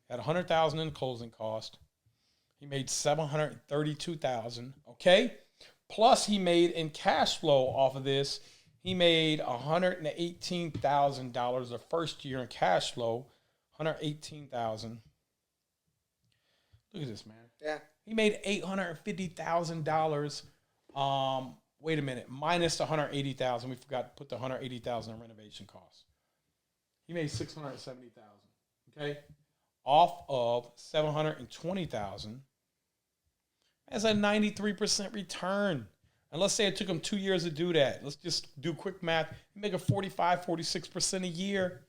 Had $100,000 in closing cost. He made $732,000. Okay, plus he made in cash flow off of this. He made $118,000 the first year in cash flow. $118,000. Look Look at this, man. Yeah. He made $850,000. Wait a minute, minus the $180,000. We forgot to put the $180,000 in renovation costs. He made $670,000. Okay, off of $720,000. That's a 93% return. And let's say it took him 2 years to do that. Let's just do quick math. He make a 46% a year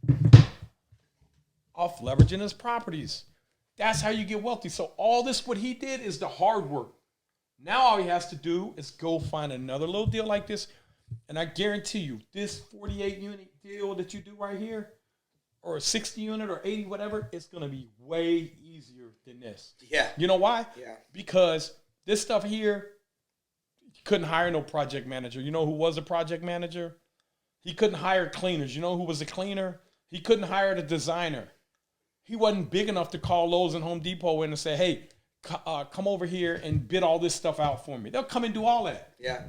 off leveraging his properties. That's how you get wealthy. So all this, what he did is the hard work. Now all he has to do is go find another little deal like this. And I guarantee you, this 48 unit deal that you do right here, or a 60 unit or 80, whatever, it's going to be way easier than this. Yeah. You know why? Yeah. Because this stuff here, you couldn't hire no project manager. You know who was a project manager? He couldn't hire cleaners. You know who was a cleaner? He couldn't hire the designer. He wasn't big enough to call Lowe's and Home Depot in and say, hey, come over here and bid all this stuff out for me. They'll come and do all that. Yeah.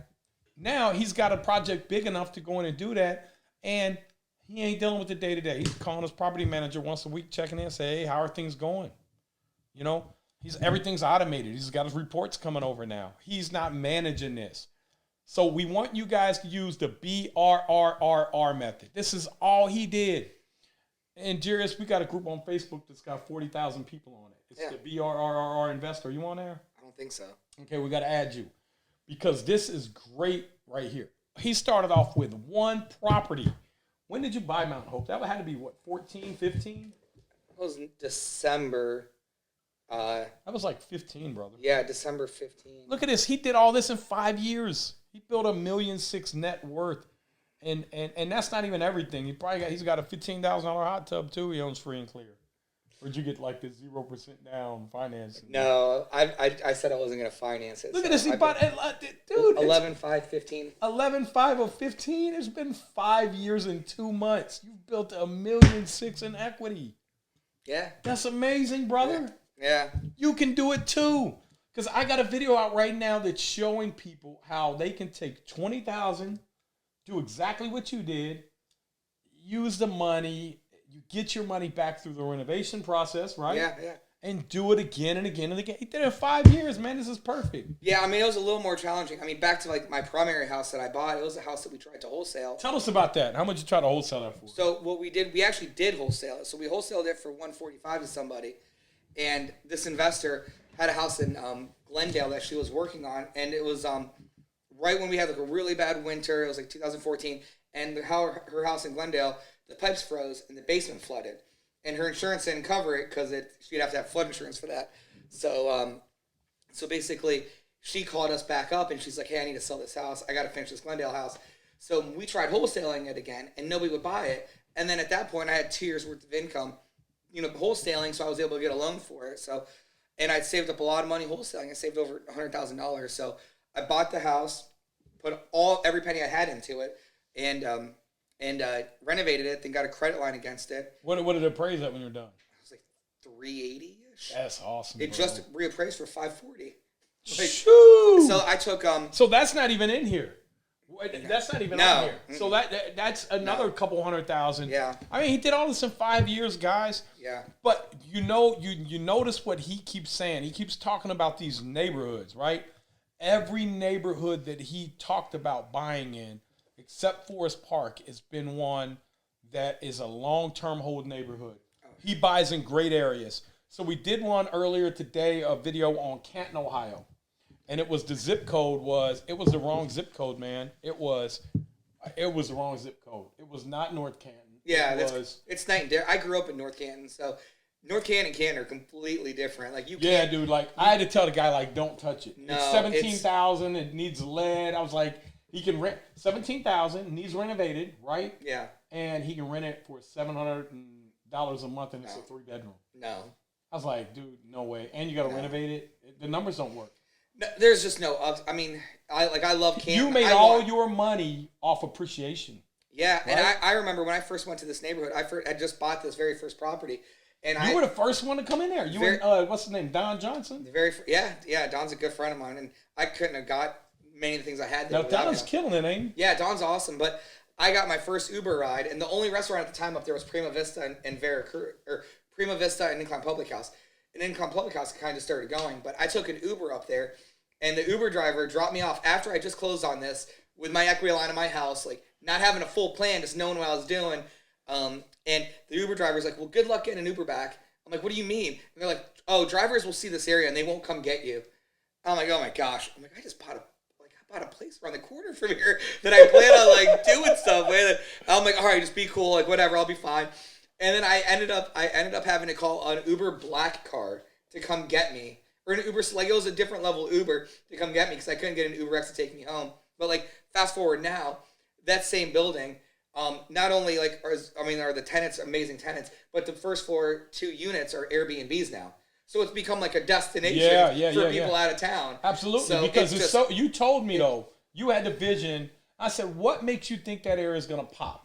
Now he's got a project big enough to go in and do that, and he ain't dealing with the day-to-day. He's calling his property manager once a week, checking in and say, hey, how are things going? You know, everything's automated. He's got his reports coming over now. He's not managing this. So we want you guys to use the BRRRR method. This is all he did. And Jarius, we got a group on Facebook that's got 40,000 people on it. It's the BRRRR Investor. You on there? I don't think so. Okay, we got to add you because this is great right here. He started off with one property. When did you buy Mount Hope? That had to be, what, 14, 15? It was in December. That was like 15, brother. Yeah, December 15. Look at this. He did all this in 5 years. He built $1.6 million net worth. And that's not even everything. He's got a $15,000 hot tub too. He owns free and clear. Where'd you get like this 0% down financing? No, I said I wasn't going to finance it. Look at this. He bought dude. 11,515. 11,5 of 15. It's been 5 years and 2 months. You've built $1.6 million in equity. Yeah. That's amazing, brother. Yeah. You can do it too. Because I got a video out right now that's showing people how they can take $20,000, do exactly what you did, use the money, you get your money back through the renovation process, right? Yeah, yeah. And do it again and again and again. He did it in 5 years, man. This is perfect. Yeah, I mean, it was a little more challenging. I mean, back to like my primary house that I bought, it was a house that we tried to wholesale. Tell us about that. How much you try to wholesale that for? So what we did, we actually did wholesale it. So we wholesaled it for $145 to somebody. And this investor had a house in Glendale that she was working on. And it was right when we had like a really bad winter. It was like 2014. And her house in Glendale, the pipes froze and the basement flooded. And her insurance didn't cover it because she'd have to have flood insurance for that. So so basically, she called us back up and she's like, hey, I need to sell this house. I got to finish this Glendale house. So we tried wholesaling it again and nobody would buy it. And then at that point, I had 2 years worth of income, wholesaling. So I was able to get a loan for it. And I'd saved up a lot of money wholesaling. I saved over $100,000. So I bought the house, put every penny I had into it, and renovated it, then got a credit line against it. What did it appraise at when you're done? It was like 380-ish. That's awesome. It just reappraised for 540. Shoo! So I took So that's not even in here. That's not even on here. So that's another couple $100,000. Yeah. I mean, he did all this in 5 years, guys. Yeah. But you notice what he keeps saying. He keeps talking about these neighborhoods, right? Every neighborhood that he talked about buying in, except Forest Park, has been one that is a long-term hold neighborhood. He buys in great areas. So we did one earlier today, a video on Canton, Ohio. And it was the the wrong zip code, man. It was the wrong zip code. It was not North Canton. Yeah, it's night and day. I grew up in North Canton, so North Canton and Canton are completely different. Like you can't. Yeah, dude. Like I had to tell the guy, like, don't touch it. No, it's 17,000. It needs lead. I was like, he can rent 17,000. Needs renovated, right? Yeah. And he can rent it for $700 a month, and it's a 3-bedroom. No. I was like, dude, no way. And you got to renovate it. The numbers don't work. No, there's just no ups. I mean, I love Canton. You made all your money off appreciation. Yeah, right? And I remember when I first went to this neighborhood, I just bought this very first property. And you were the first one to come in there. You and what's his name, Don Johnson? Yeah, Don's a good friend of mine, and I couldn't have got many of the things I had. Now Don's killing it, ain't he? Yeah, Don's awesome, but I got my first Uber ride, and the only restaurant at the time up there was Prima Vista and Prima Vista and Incline Public House. an income public house kind of started going. But I took an Uber up there, and the Uber driver dropped me off after I just closed on this with my equity line in my house, like not having a full plan, just knowing what I was doing. And the Uber driver's like, well, good luck getting an Uber back. I'm like, what do you mean? And they're like, oh, drivers will see this area and they won't come get you. I'm like, oh my gosh. I'm like, I just bought a place around the corner from here that I plan on like doing stuff with. I'm like, all right, just be cool, like whatever, I'll be fine. And then I ended up having to call an Uber black car to come get me, or an Uber, like it was a different level Uber to come get me because I couldn't get an UberX to take me home. But like fast forward now, that same building, not only like are the tenants amazing tenants, but the first floor 2 units are Airbnbs now. So it's become like a destination for people out of town. Absolutely, so because it's so. You told me though, you had the vision. I said, what makes you think that area is gonna pop?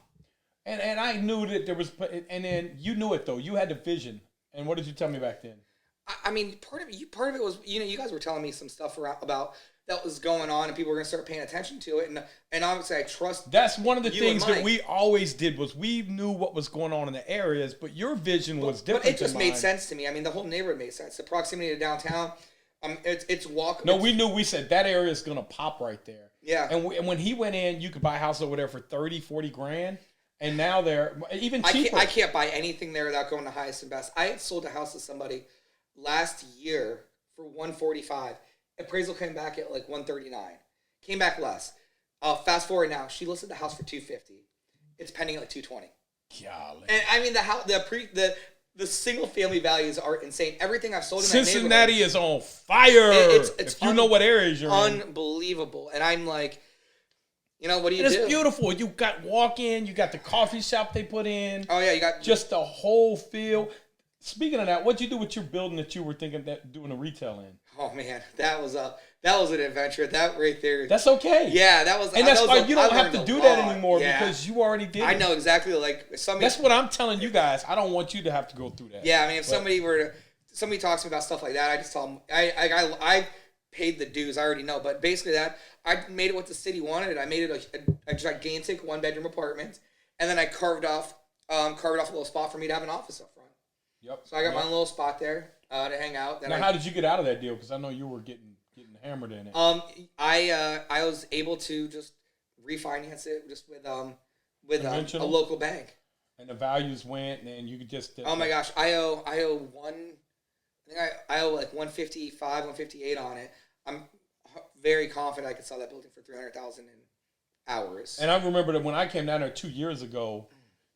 And I knew that there was, and then you knew it though. You had the vision. And what did you tell me back then? I mean, part of it was, you guys were telling me some stuff about that was going on, and people were gonna start paying attention to it, and obviously I trust. That's one of the things that we always did was we knew what was going on in the areas, but your vision was different. But it just made sense to me. I mean, the whole neighborhood made sense. The proximity to downtown, it's walk. No, we knew. We said that area is gonna pop right there. Yeah. And when he went in, you could buy a house over there for 30, 40 grand. And now they're even cheaper. I can't buy anything there without going to highest and best. I had sold a house to somebody last year for $145. Appraisal came back at like $139. Came back less. Fast forward now, she listed the house for $250. It's pending at like $220. Golly. And I mean the single family values are insane. Everything I've sold in Cincinnati that neighborhood is on fire. If you know what areas you're in. Unbelievable. And I'm like, what do you do? do? It's beautiful. You got walk-in. You got the coffee shop they put in. Oh, yeah. You got just the whole feel. Speaking of that, what'd you do with your building that you were thinking that doing a retail in? Oh, man. That was an adventure. That right there. That's okay. Yeah, that was. And that's why you don't have to do that anymore because you already did it. I know exactly. Like somebody. That's what I'm telling you guys. I don't want you to have to go through that. Yeah, I mean, if somebody talks to me about stuff like that, I just tell them I paid the dues. I already know, but basically that I made it what the city wanted. I made it a gigantic 1-bedroom apartment, and then I carved off a little spot for me to have an office up front. Yep. So I got my own little spot there to hang out. Then how did you get out of that deal? Because I know you were getting hammered in it. I was able to just refinance it just with a local bank. And the values went, and you could just. Oh my gosh, I owe I owe like 155, 158 on it. I'm very confident I could sell that building for $300,000 in hours. And I remember that when I came down there 2 years ago,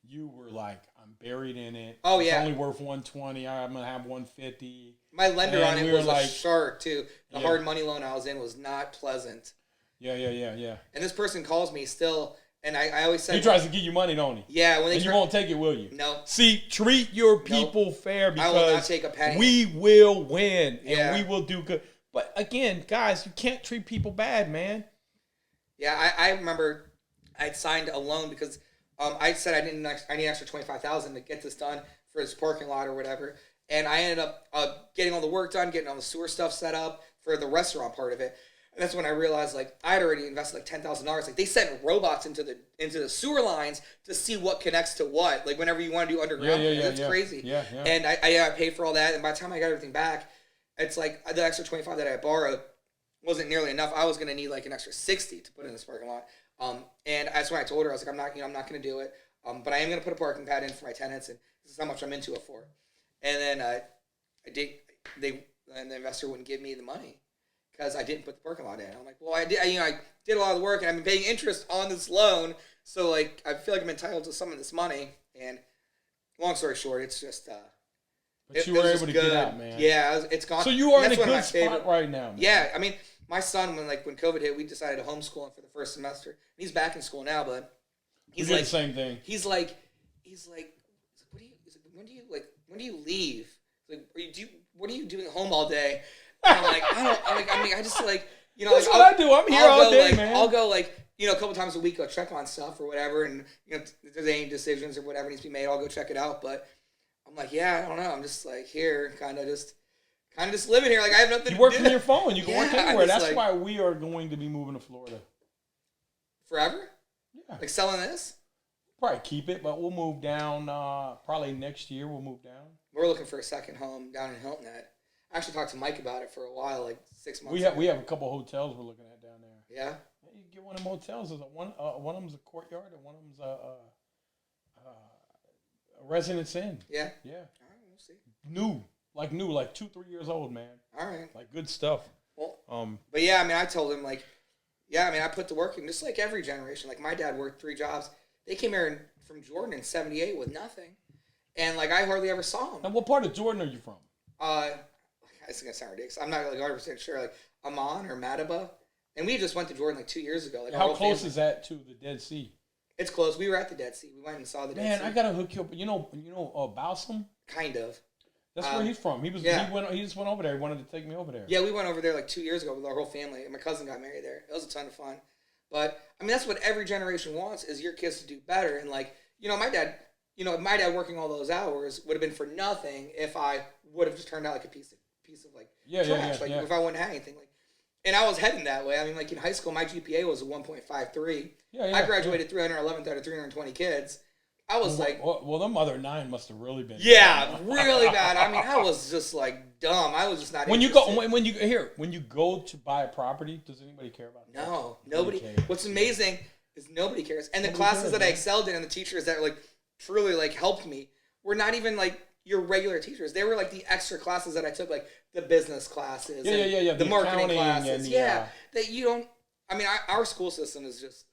you were like, "I'm buried in it. Oh yeah, it's only worth 120. I'm gonna have 150." My lender on it was like, a shark too. The hard money loan I was in was not pleasant. Yeah. And this person calls me still, and I always say he tries to give you money, don't he? Yeah, you won't take it, will you? No. See, treat your people fair because I will not take a penny. We will win and we will do good. But again, guys, you can't treat people bad, man. Yeah, I remember I'd signed a loan because I said I need extra $25,000 to get this done for this parking lot or whatever. And I ended up getting all the work done, getting all the sewer stuff set up for the restaurant part of it. And that's when I realized, like, I had already invested like $10,000. Like, they sent robots into the sewer lines to see what connects to what. Like, whenever you want to do underground, it's crazy. Yeah. And I paid for all that. And by the time I got everything back, it's like the extra $25 that I borrowed wasn't nearly enough. I was gonna need like an extra $60 to put in this parking lot. And that's when I told her, I was like, I'm not gonna do it. But I am gonna put a parking pad in for my tenants, and this is how much I'm into it for. And then the investor wouldn't give me the money because I didn't put the parking lot in. I'm like, well, I did a lot of the work, and I've been paying interest on this loan, so like I feel like I'm entitled to some of this money. And long story short, it's just. But you were able to get out, man. Yeah, it's gone. So you are in a good spot right now, man. Yeah, I mean, my son, when COVID hit, we decided to homeschool him for the first semester. He's back in school now, but he's like the same thing. He's like, when do you leave? Like, what are you doing home all day? And I'm like, I just like, That's what I do. I'm here all day, man. I'll go a couple times a week, I'll check on stuff or whatever, and if there's any decisions or whatever needs to be made, I'll go check it out. But I'm like, yeah, I don't know. I'm just like here, kind of just living here. Like I have nothing to do. You work from your phone. You can work anywhere. That's like, why we are going to be moving to Florida. Forever? Yeah. Like selling this? Probably keep it, but we'll move down probably next year. We'll move down. We're looking for a second home down in Hilton Head. I actually talked to Mike about it for a while, like 6 months ago. We have a couple hotels we're looking at down there. Yeah? You can get one of them hotels. One of them's a courtyard and one of them's a residence inn. Yeah? Yeah. All right, we'll see. New, like 2-3 years old, man. All right. Like good stuff. Well, but yeah, I mean, I told him, like, yeah, I mean, I put the work in, just like every generation. Like, my dad worked 3 jobs. They came here from Jordan in 78 with nothing. And, like, I hardly ever saw them. And what part of Jordan are you from? It's going to sound ridiculous. I'm not like 100% sure. Like, Amman or Madaba. And we just went to Jordan like 2 years ago. Like, how close is that to the Dead Sea? It's close. We were at the Dead Sea. We went and saw the Dead Sea. Man, I gotta hook you up. You know, Balsam? Kind of. That's where he's from. He just went over there. He wanted to take me over there. Yeah, we went over there like 2 years ago with our whole family. My cousin got married there. It was a ton of fun. But I mean, that's what every generation wants, is your kids to do better. And like, my dad working all those hours would have been for nothing if I would have just turned out like a piece of like trash. If I wouldn't have anything. Like, and I was heading that way. I mean, like in high school, my GPA was a 1.53. I graduated 311th out of 320 kids. I was well, them other 9 must have really been. Yeah, really bad. I mean, I was just like dumb. I was just not. When you go to buy a property, does anybody care about that? No, nobody. What's amazing is nobody cares. And the classes that I excelled in, and the teachers that like truly like helped me, were not even like your regular teachers. They were like the extra classes that I took, like the business classes, the marketing classes. That you don't. I mean, our school system is just.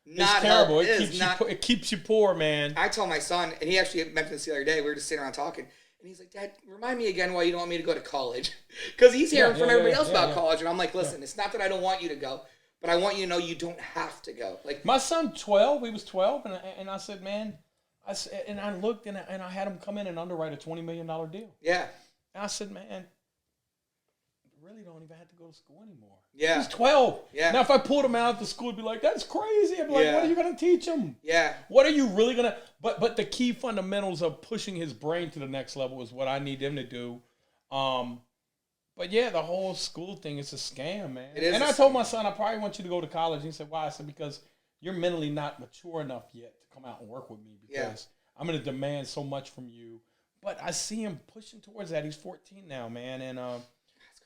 Not terrible. It keeps you poor, man. I told my son, and he actually mentioned this the other day. We were just sitting around talking, and he's like, "Dad, remind me again why you don't want me to go to college," because he's hearing from everybody else about college, and I'm like, "Listen, it's not that I don't want you to go, but I want you to know you don't have to go." Like my son, 12. He was 12, and I said, "Man," I looked and I had him come in and underwrite a $20 million deal. Yeah. And I said, "Man, really don't even have to go to school anymore." Yeah. He's 12. Yeah. Now, if I pulled him out of the school, he'd be like, "That's crazy." I'd be like, "What are you going to teach him?" Yeah. What are you really going to... But the key fundamentals of pushing his brain to the next level is what I need him to do. But yeah, the whole school thing is a scam, man. It is. And I told my son, I probably want you to go to college. And he said, "Why?" I said, "Because you're mentally not mature enough yet to come out and work with me, because I'm going to demand so much from you." But I see him pushing towards that. He's 14 now, man. And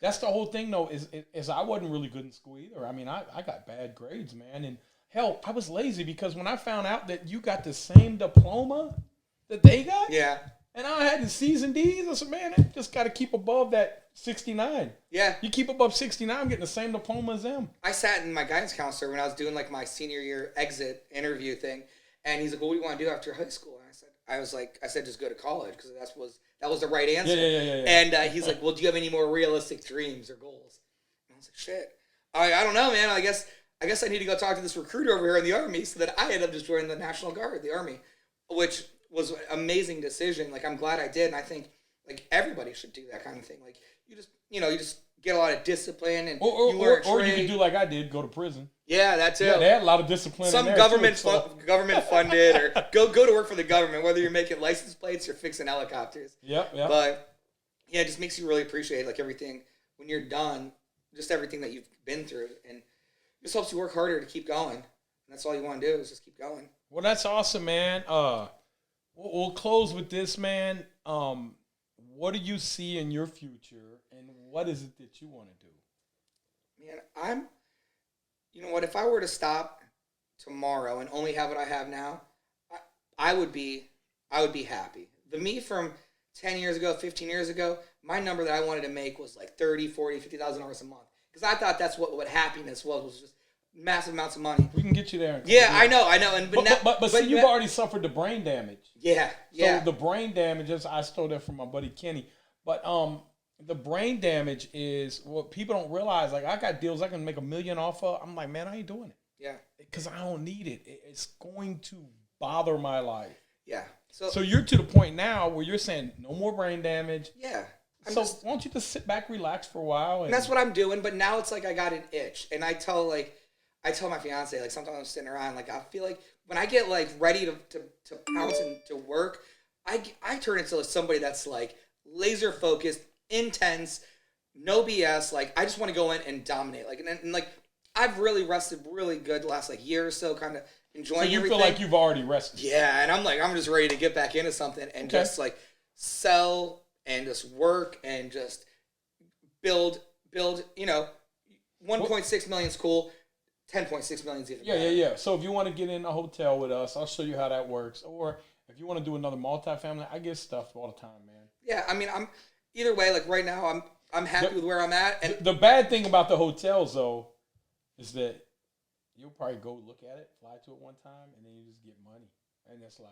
that's the whole thing, though, is I wasn't really good in school either. I mean, I got bad grades, man. And hell, I was lazy because when I found out that you got the same diploma that they got, and I had the C's and D's, I said, "Man, I just got to keep above that 69. Yeah. You keep above 69, I'm getting the same diploma as them." I sat in my guidance counselor when I was doing like my senior year exit interview thing, and he's like, "Well, what do you want to do after high school?" And I said, "Just go to college," because that was the right answer. Yeah. And he's like, "Well, do you have any more realistic dreams or goals?" And I was like, "Shit, I don't know, man. I guess I need to go talk to this recruiter over here in the Army," so that I ended up just joining the National Guard, the Army, which was an amazing decision. Like, I'm glad I did, and I think like everybody should do that kind of thing. Like, you just get a lot of discipline, and you learn or you could do like I did, go to prison. Yeah, that too. Yeah, they had a lot of discipline. Some in there government too, government funded, or go to work for the government, whether you're making license plates or fixing helicopters. Yep. But yeah, it just makes you really appreciate like everything when you're done, just everything that you've been through, and it just helps you work harder to keep going. And that's all you want to do is just keep going. Well, that's awesome, man. We'll close with this, man. What do you see in your future, and what is it that you want to do? Man, you know what? If I were to stop tomorrow and only have what I have now, I would be happy. The me from 10 years ago, 15 years ago, my number that I wanted to make was like $30,000, $40,000, $50,000 a month. Because I thought that's what happiness was just massive amounts of money. We can get you there. Yeah, I know. But see, you've already suffered the brain damage. Yeah. So the brain damage, I stole that from my buddy Kenny. But the brain damage is what people don't realize. Like, I got deals I can make $1 million off of. I'm like, man, I ain't doing it. Yeah. Because I don't need it. It's going to bother my life. Yeah. So you're to the point now where you're saying no more brain damage. Yeah. Why don't you just sit back, relax for a while? And that's what I'm doing. But now it's like I got an itch. And I tell my fiance, like, sometimes I'm sitting around, like, I feel like when I get like ready to pounce and to work, I turn into somebody that's like laser focused, intense, no BS. Like, I just want to go in and dominate. Like, and like, I've really rested really good the last like year or so, kind of enjoying everything. So you feel like you've already rested? Yeah, and I'm just ready to get back into something and just like sell and just work and just build. You know, 1.6 million is cool. 10.6 million is even better. Yeah. So if you want to get in a hotel with us, I'll show you how that works. Or if you want to do another multifamily, I get stuff all the time, man. Yeah, I mean, I'm either way. Like right now, I'm happy with where I'm at. And The bad thing about the hotels, though, is that you'll probably go look at it, fly to it one time, and then you just get money. And it's like,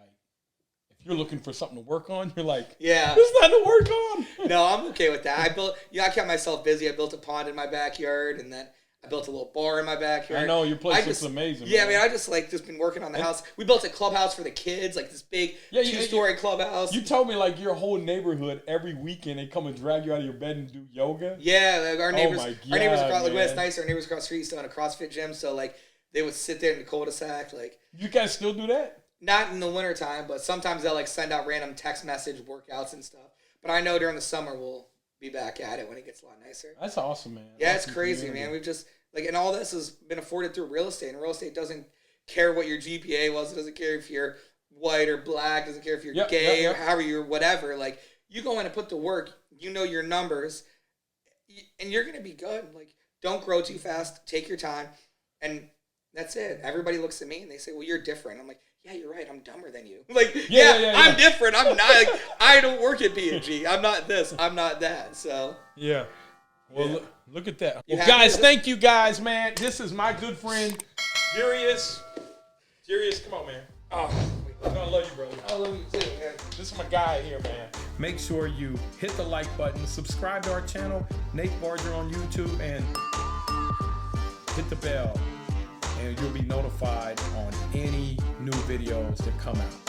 if you're looking for something to work on, you're like, yeah, there's nothing to work on. No, I'm okay with that. I kept myself busy. I built a pond in my backyard, and then I built a little bar in my backyard. I know your place looks amazing. Yeah, man. I mean, I just been working on the house. We built a clubhouse for the kids, like this big 2-story clubhouse. You told me like your whole neighborhood every weekend they come and drag you out of your bed and do yoga. Yeah, like our neighbors. Oh my God, our neighbors across, like when it's man. nice, our neighbors across the street still in a CrossFit gym, so like they would sit there in the cul-de-sac, like. You guys still do that? Not in the wintertime, but sometimes they'll like send out random text message workouts and stuff. But I know during the summer we'll be back at it when it gets a lot nicer. That's awesome, man. Yeah, That's it's crazy, man. We've just like, and all this has been afforded through real estate, and real estate doesn't care what your GPA was. It doesn't care if you're white or black. It doesn't care if you're gay or however you're whatever. Like, you go in and put the work. You know your numbers, and you're gonna be good. Like, don't grow too fast. Take your time, and that's it. Everybody looks at me and they say, "Well, you're different." I'm like, "Yeah, you're right. I'm dumber than you." Like, I'm different. I'm not. Like, I don't work at P&G. I'm not this. I'm not that. So yeah. Well, look at that. You Well, happy guys, with it? thank you guys, man. This is my good friend, Jarius. Jarius, come on, man. Oh, I love you, brother. I love you too, man. This is my guy here, man. Make sure you hit the like button, subscribe to our channel, Nate Barger on YouTube, and hit the bell, and you'll be notified on any new videos that come out.